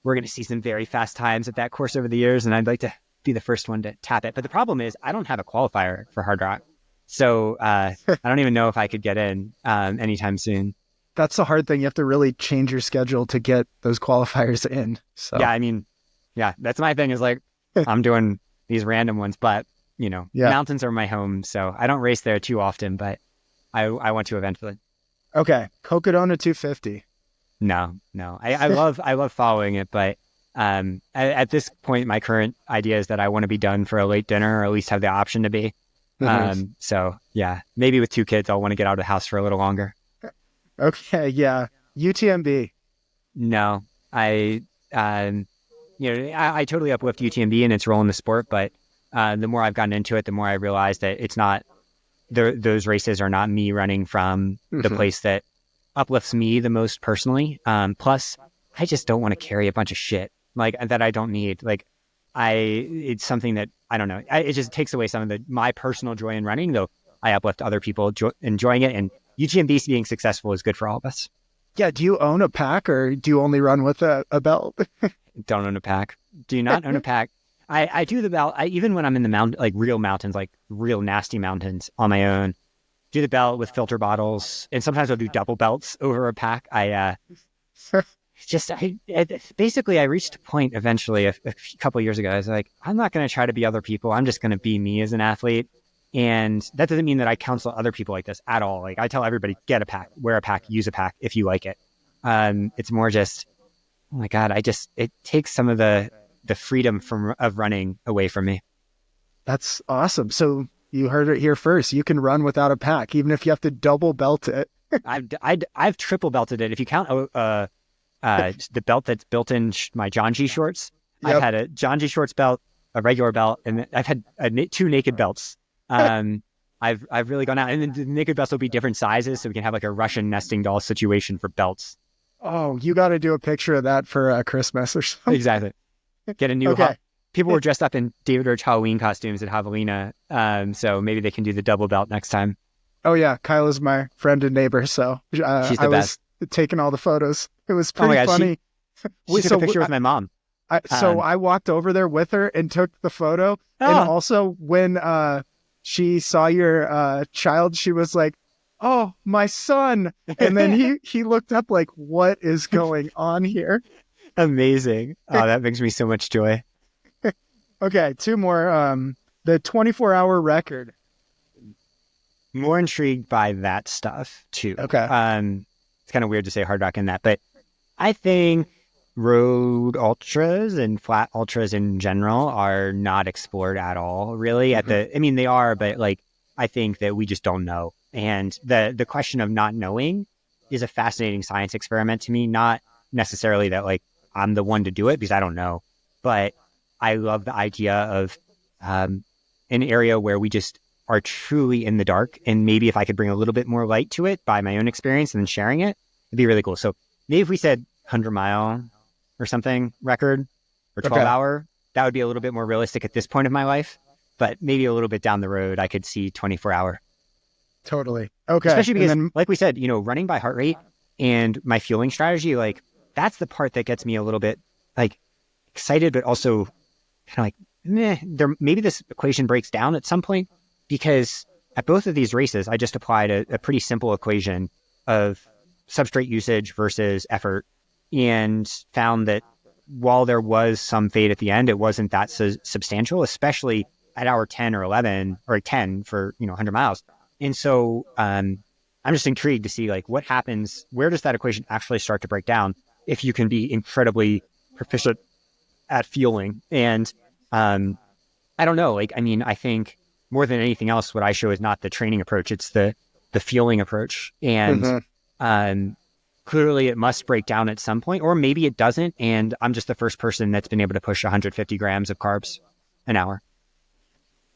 we're going to see some very fast times at that course over the years. And I'd like to be the first one to tap it. But the problem is I don't have a qualifier for Hard Rock. So I don't even know if I could get in anytime soon. That's the hard thing. You have to really change your schedule to get those qualifiers in. So yeah, I mean, yeah, that's my thing is like, I'm doing these random ones, but you know, mountains are my home. So I don't race there too often, but I want to eventually. Okay. Cocodona 250. No. I love following it, but at this point, my current idea is that I want to be done for a late dinner or at least have the option to be. So yeah, maybe with 2 kids, I'll want to get out of the house for a little longer. Okay. Yeah. UTMB. No, I totally uplift UTMB and its role in the sport, but the more I've gotten into it, the more I realize that it's not, those races are not me running from the place that uplifts me the most personally. Plus I just don't want to carry a bunch of shit like that I don't need. Like it's something that I don't know. It just takes away some of my personal joy in running, though. I uplift other people enjoying it, and UTMB being successful is good for all of us. Yeah. Do you own a pack or do you only run with a belt? Don't own a pack. Do not own a pack. I do the belt. Even when I'm in the mountain, like real mountains, like real nasty mountains on my own, do the belt with filter bottles. And sometimes I'll do double belts over a pack. Basically I reached a point eventually a couple of years ago. I was like, I'm not going to try to be other people. I'm just going to be me as an athlete. And that doesn't mean that I counsel other people like this at all. Like I tell everybody, get a pack, wear a pack, use a pack if you like it. It's more just, oh my God, it takes some of the freedom of running away from me. That's awesome. So you heard it here first. You can run without a pack, even if you have to double belt it. I've triple belted it. If you count the belt that's built in my John G shorts, yep. I've had a John G shorts belt, a regular belt, and I've had two naked belts. I've really gone out, and the naked belts will be different sizes, so we can have like a Russian nesting doll situation for belts. Oh, you got to do a picture of that for Christmas or something. Exactly. Get a new people were dressed up in David Roche Halloween costumes at Javelina, so maybe they can do the double belt next time. Oh yeah, Kyle is my friend and neighbor, so she's the I best. was taking all the photos. It was pretty funny. She took a picture with my mom. So I walked over there with her and took the photo. Oh. And also when she saw your child, she was like, "Oh, my son!" And then he looked up like, "What is going on here?" Amazing. Oh, that brings me so much joy. Okay, two more. The 24-hour record. More intrigued by that stuff too. Okay. It's kind of weird to say hard rock in that, but I think road ultras and flat ultras in general are not explored at all, really. Mm-hmm. They are, but like I think that we just don't know. And the question of not knowing is a fascinating science experiment to me. Not necessarily that like I'm the one to do it because I don't know, but I love the idea of an area where we just are truly in the dark. And maybe if I could bring a little bit more light to it by my own experience and then sharing it, it'd be really cool. So maybe if we said 100-mile or something record or 12-hour, that would be a little bit more realistic at this point of my life. But maybe a little bit down the road, I could see 24-hour. Totally. Okay. Especially because, like we said, running by heart rate and my fueling strategy, like that's the part that gets me a little bit like excited, but also kind of like, maybe this equation breaks down at some point, because at both of these races, I just applied a pretty simple equation of substrate usage versus effort and found that while there was some fade at the end, it wasn't that substantial, especially at hour 10 or 11 or 10 for, 100 miles. And so I'm just intrigued to see like what happens. Where does that equation actually start to break down if you can be incredibly proficient at fueling? And I don't know. I think more than anything else, what I show is not the training approach. It's the fueling approach. And clearly it must break down at some point, or maybe it doesn't. And I'm just the first person that's been able to push 150 grams of carbs an hour.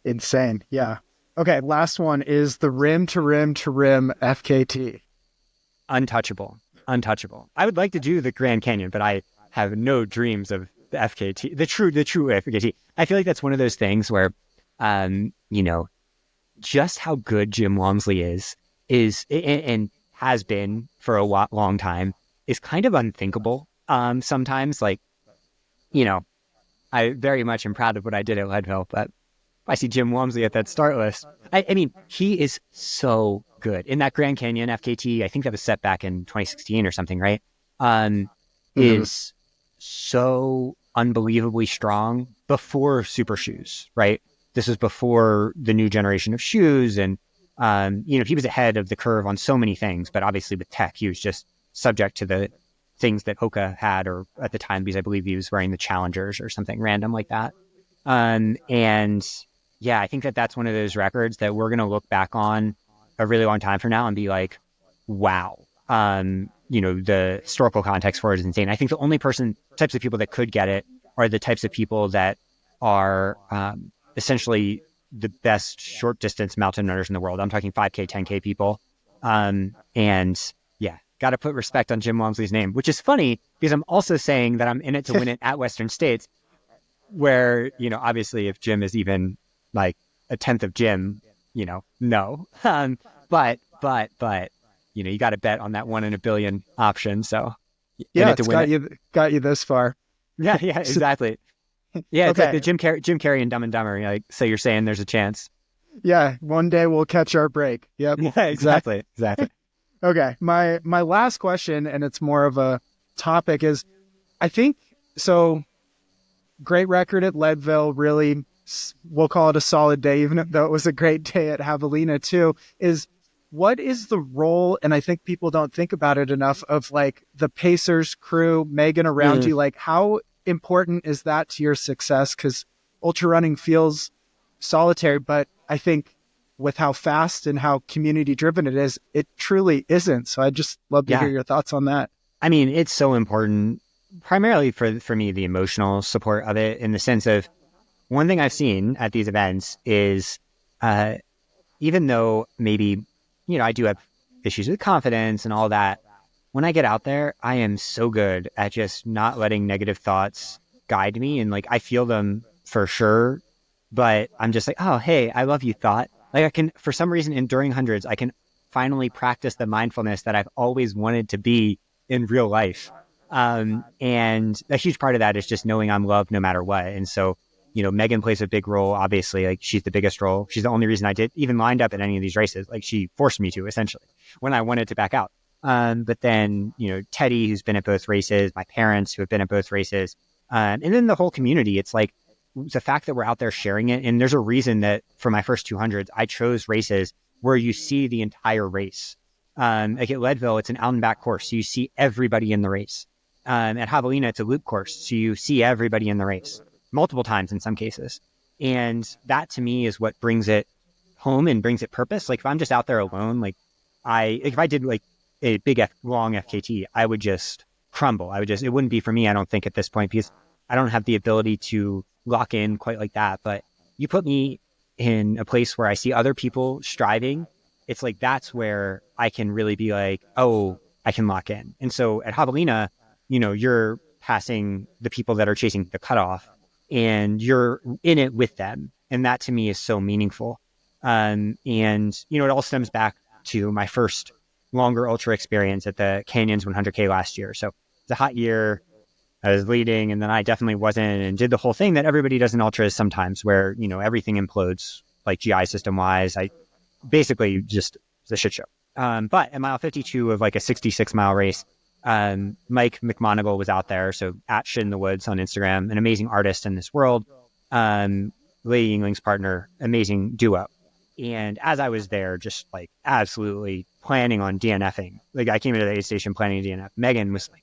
Insane. Yeah. Okay. Last one is the rim to rim to rim FKT. Untouchable. I would like to do the Grand Canyon, but I have no dreams of the FKT, the true FKT. I feel like that's one of those things where, just how good Jim Walmsley is and has been for a long time is kind of unthinkable. Sometimes I very much am proud of what I did at Leadville, but I see Jim Walmsley at that start list. He is so good in that Grand Canyon FKT. I think that was set back in 2016 or something, right? Is so unbelievably strong before super shoes, right? This was before the new generation of shoes. And, he was ahead of the curve on so many things, but obviously with tech, he was just subject to the things that Hoka had, or at the time, because I believe he was wearing the Challengers or something random like that. And yeah, I think that's one of those records that we're going to look back on a really long time from now and be like, wow. The historical context for it is insane. I think the only types of people that could get it are the types of people that are essentially the best short distance mountain runners in the world. I'm talking 5K, 10K people. And yeah, got to put respect on Jim Walmsley's name, which is funny because I'm also saying that I'm in it to win it at Western States, where, obviously if Jim is even like a tenth of Jim, no. But, you got to bet on that 1 in a billion option. So in Yeah, it to it's win got you this far. Yeah, exactly. Yeah, it's like Okay. the Jim Carrey and Dumb and Dumber. So you're saying there's a chance. Yeah, one day we'll catch our break. Yep. Yeah, exactly. Okay. My last question, and it's more of a topic, is I think so. Great record at Leadville. Really, we'll call it a solid day, even though it was a great day at Javelina too. What is the role? And I think people don't think about it enough, of like the Pacers crew, Megan around you. Like, how important is that to your success? Because ultra running feels solitary, but I think with how fast and how community driven it is, it truly isn't. So I'd just love to hear your thoughts on that. I mean, it's so important, primarily for me, the emotional support of it, in the sense of, one thing I've seen at these events is, even though maybe, I do have issues with confidence and all that, when I get out there, I am so good at just not letting negative thoughts guide me. And like, I feel them for sure, but I'm just like, oh, hey, I love you, thought. Like, I can, for some reason, during hundreds, I can finally practice the mindfulness that I've always wanted to be in real life. And a huge part of that is just knowing I'm loved no matter what. And so, Megan plays a big role, obviously. Like, she's the biggest role. She's the only reason I did even lined up at any of these races. Like, she forced me to, essentially, when I wanted to back out. But then, Teddy, who's been at both races, my parents who have been at both races, and then the whole community. It's like, the fact that we're out there sharing it. And there's a reason that for my first 200s, I chose races where you see the entire race. Like at Leadville, it's an out and back course, so you see everybody in the race. At Javelina, it's a loop course, so you see everybody in the race multiple times in some cases. And that to me is what brings it home and brings it purpose. Like, if I'm just out there alone, like if I did like a big long FKT, I would just crumble. It wouldn't be for me, I don't think, at this point, because I don't have the ability to lock in quite like that. But you put me in a place where I see other people striving, it's like, that's where I can really be like, oh, I can lock in. And so at Javelina, you're passing the people that are chasing the cutoff, and you're in it with them. And that to me is so meaningful. And, it all stems back to my first longer ultra experience at the Canyons 100K last year. So it's a hot year. I was leading, and then I definitely wasn't, and did the whole thing that everybody does in ultras sometimes, where, everything implodes, like GI system wise. I basically just, it's a shit show. But at mile 52 of like a 66-mile race, Mike McMonigal was out there. So at Shit in the Woods on Instagram, an amazing artist in this world, Lady Yingling's partner, amazing duo. And as I was there, just like absolutely planning on DNFing, like I came into the aid station planning to DNF. Megan was like,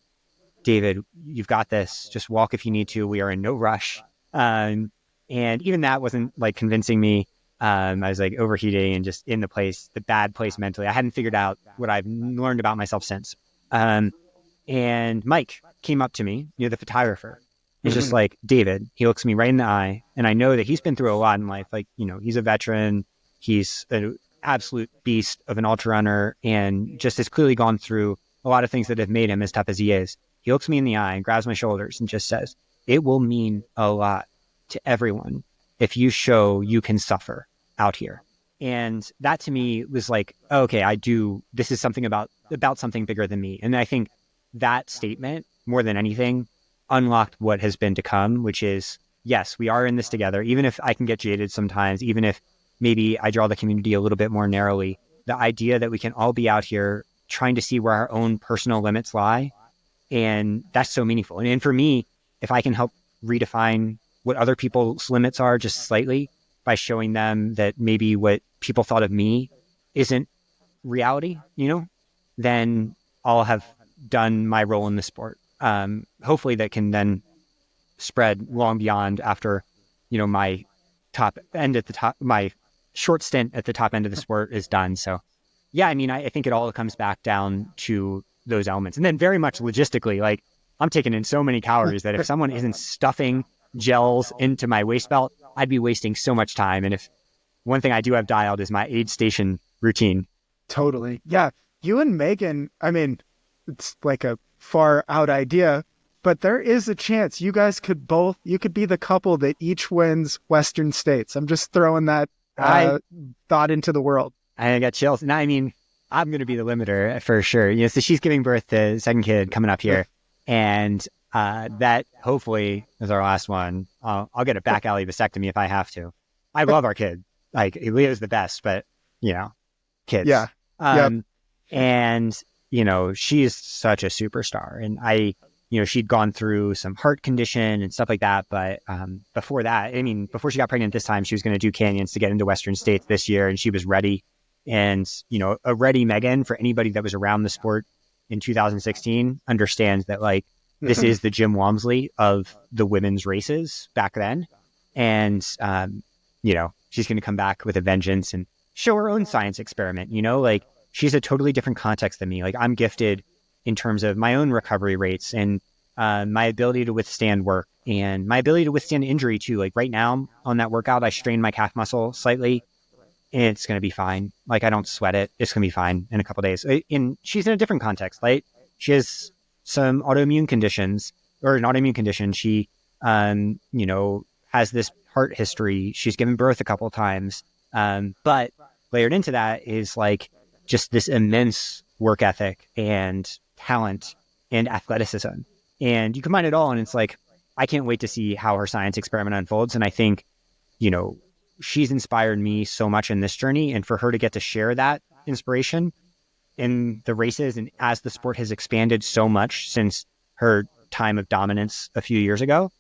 David, you've got this. Just walk if you need to. We are in no rush. And even that wasn't like convincing me. I was like overheating and just in the bad place mentally. I hadn't figured out what I've learned about myself since. And Mike came up to me, the photographer. He's just like, David, he looks me right in the eye. And I know that he's been through a lot in life. Like, he's a veteran. He's an absolute beast of an ultra runner, and just has clearly gone through a lot of things that have made him as tough as he is. He looks me in the eye and grabs my shoulders and just says, it will mean a lot to everyone if you show you can suffer out here. And that to me was like, okay, this is something about something bigger than me. And I think that statement, more than anything, unlocked what has been to come, which is, yes, we are in this together. Even if I can get jaded sometimes, even if maybe I draw the community a little bit more narrowly, the idea that we can all be out here trying to see where our own personal limits lie. And that's so meaningful. And for me, if I can help redefine what other people's limits are just slightly by showing them that maybe what people thought of me isn't reality, then I'll have done my role in the sport. Hopefully that can then spread long beyond after, my my short stint at the top end of the sport is done. So yeah, I mean, I think it all comes back down to those elements. And then very much logistically, like, I'm taking in so many calories that if someone isn't stuffing gels into my waist belt, I'd be wasting so much time. And if one thing I do have dialed is my aid station routine. Totally. Yeah. You and Megan, I mean, it's like a far out idea, but there is a chance you guys could be the couple that each wins Western States. I'm just throwing that thought into the world. I got chills. And I mean, I'm going to be the limiter for sure. You know, so she's giving birth to second kid coming up here. And that hopefully is our last one. I'll get a back alley vasectomy if I have to. I love our kid. Like, Leah's the best, but, you know, kids. Yeah. And, you know, she is such a superstar. And she'd gone through some heart condition and stuff like that. But before that, I mean, before she got pregnant this time, she was going to do canyons to get into Western States this year. And she was ready. And, you know, a ready Megan, for anybody that was around the sport in 2016, understands that, like, this is the Jim Walmsley of the women's races back then. And, you know, she's going to come back with a vengeance and show her own science experiment. You know, like, she's a totally different context than me. Like, I'm gifted in terms of my own recovery rates and my ability to withstand work and my ability to withstand injury too. Like, right now on that workout, I strained my calf muscle slightly. It's going to be fine. Like, I don't sweat it. It's going to be fine in a couple of days. And she's in a different context, right? She has some autoimmune conditions, or an autoimmune condition. She, you know, has this heart history. She's given birth a couple of times. But layered into that is, like, just this immense work ethic and talent and athleticism. And you combine it all, and it's like, I can't wait to see how her science experiment unfolds. And I think, you know, she's inspired me so much in this journey, and for her to get to share that inspiration in the races, and as the sport has expanded so much since her time of dominance a few years ago,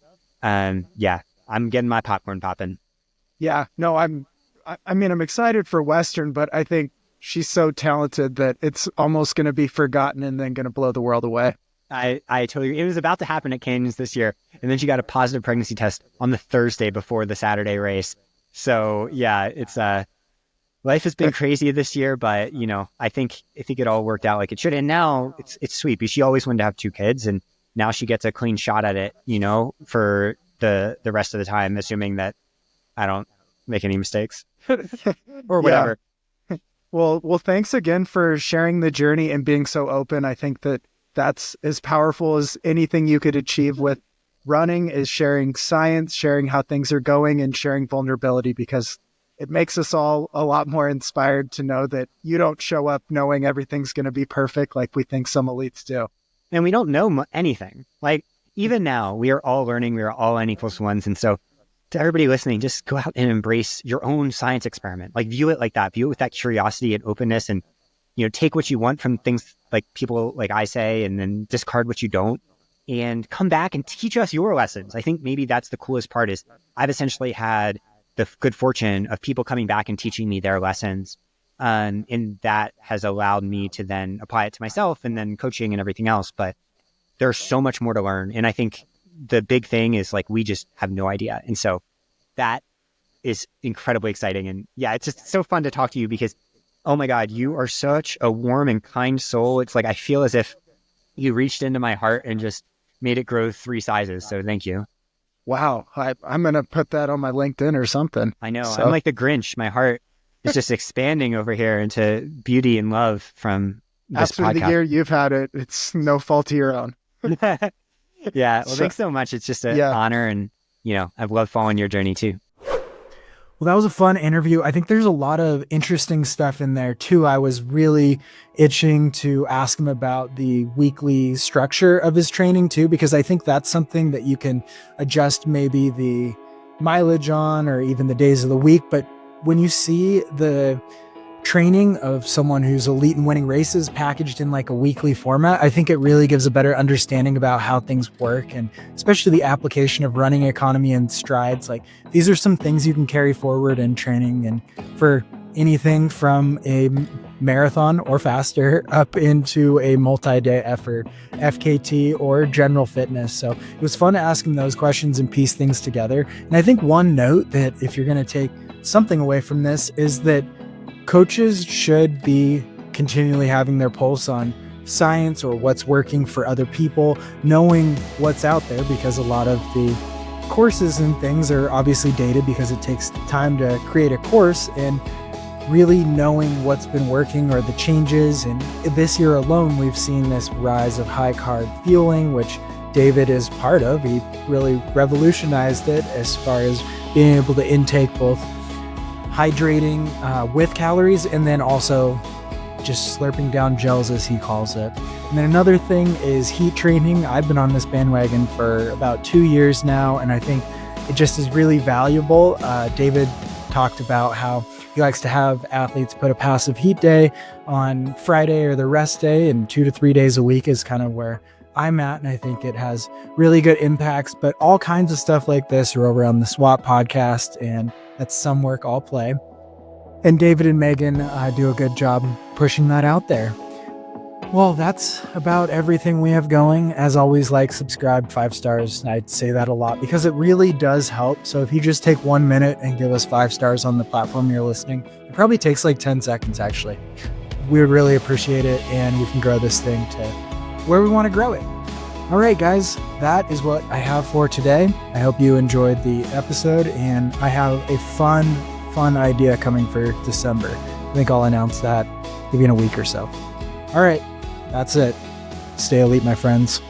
yeah, I'm getting my popcorn popping. Yeah, no, I'm excited for Western, but I think she's so talented that it's almost going to be forgotten and then going to blow the world away. I totally agree. It was about to happen at Canyons this year, and then she got a positive pregnancy test on the Thursday before the Saturday race. So yeah, it's life has been crazy this year, but, you know, I think it all worked out like it should. And now it's sweet because she always wanted to have two kids, and now she gets a clean shot at it, you know, for the rest of the time, assuming that I don't make any mistakes or whatever. Yeah. Well, thanks again for sharing the journey and being so open. I think that's as powerful as anything you could achieve with running, is sharing science, sharing how things are going, and sharing vulnerability, because it makes us all a lot more inspired to know that you don't show up knowing everything's going to be perfect like we think some elites do. And we don't know anything. Like, even now, we are all learning. We are all N equals ones. And so to everybody listening, just go out and embrace your own science experiment. Like, view it like that. View it with that curiosity and openness, and, you know, take what you want from things like people like I say, and then discard what you don't, and come back and teach us your lessons. I think maybe that's the coolest part, is I've essentially had the good fortune of people coming back and teaching me their lessons. And that has allowed me to then apply it to myself and then coaching and everything else. But there's so much more to learn. And I think the big thing is, like, we just have no idea. And so that is incredibly exciting. And yeah, it's just so fun to talk to you because, oh my God, you are such a warm and kind soul. It's like, I feel as if you reached into my heart and just made it grow 3 sizes. So thank you. Wow. I'm going to put that on my LinkedIn or something. I know. I'm like the Grinch. My heart is just expanding over here into beauty and love from this After podcast. the year you've had it, it's no fault of your own. Yeah. Well, thanks so much. It's just an honor. And, you know, I've loved following your journey too. Well, that was a fun interview. I think there's a lot of interesting stuff in there too. I was really itching to ask him about the weekly structure of his training too, because I think that's something that you can adjust maybe the mileage on, or even the days of the week. But when you see the training of someone who's elite and winning races packaged in like a weekly format, I think it really gives a better understanding about how things work, and especially the application of running economy and strides. Like, these are some things you can carry forward in training, and for anything from a marathon or faster up into a multi-day effort, FKT or general fitness. So it was fun to ask him those questions and piece things together. And I think one note that, if you're going to take something away from this, is that coaches should be continually having their pulse on science or what's working for other people, knowing what's out there, because a lot of the courses and things are obviously dated because it takes time to create a course, and really knowing what's been working or the changes. And this year alone, we've seen this rise of high carb fueling, which David is part of. He really revolutionized it as far as being able to intake both hydrating with calories, and then also just slurping down gels, as he calls it. And then another thing is heat training. I've been on this bandwagon for about 2 years now, and I think it just is really valuable. David talked about how he likes to have athletes put a passive heat day on Friday or the rest day, and 2 to 3 days a week is kind of where I'm at, and I think it has really good impacts. But all kinds of stuff like this are over on the SWAT podcast, and that's Some Work, All Play. And David and Megan do a good job pushing that out there. Well, that's about everything we have going. As always, like, subscribe, 5 stars. I'd say that a lot because it really does help. So if you just take 1 minute and give us 5 stars on the platform you're listening, it probably takes like 10 seconds actually. We would really appreciate it, and we can grow this thing to where we want to grow it. All right, guys, that is what I have for today. I hope you enjoyed the episode, and I have a fun idea coming for December. I think I'll announce that maybe in a week or so. All right, that's it. Stay elite, my friends.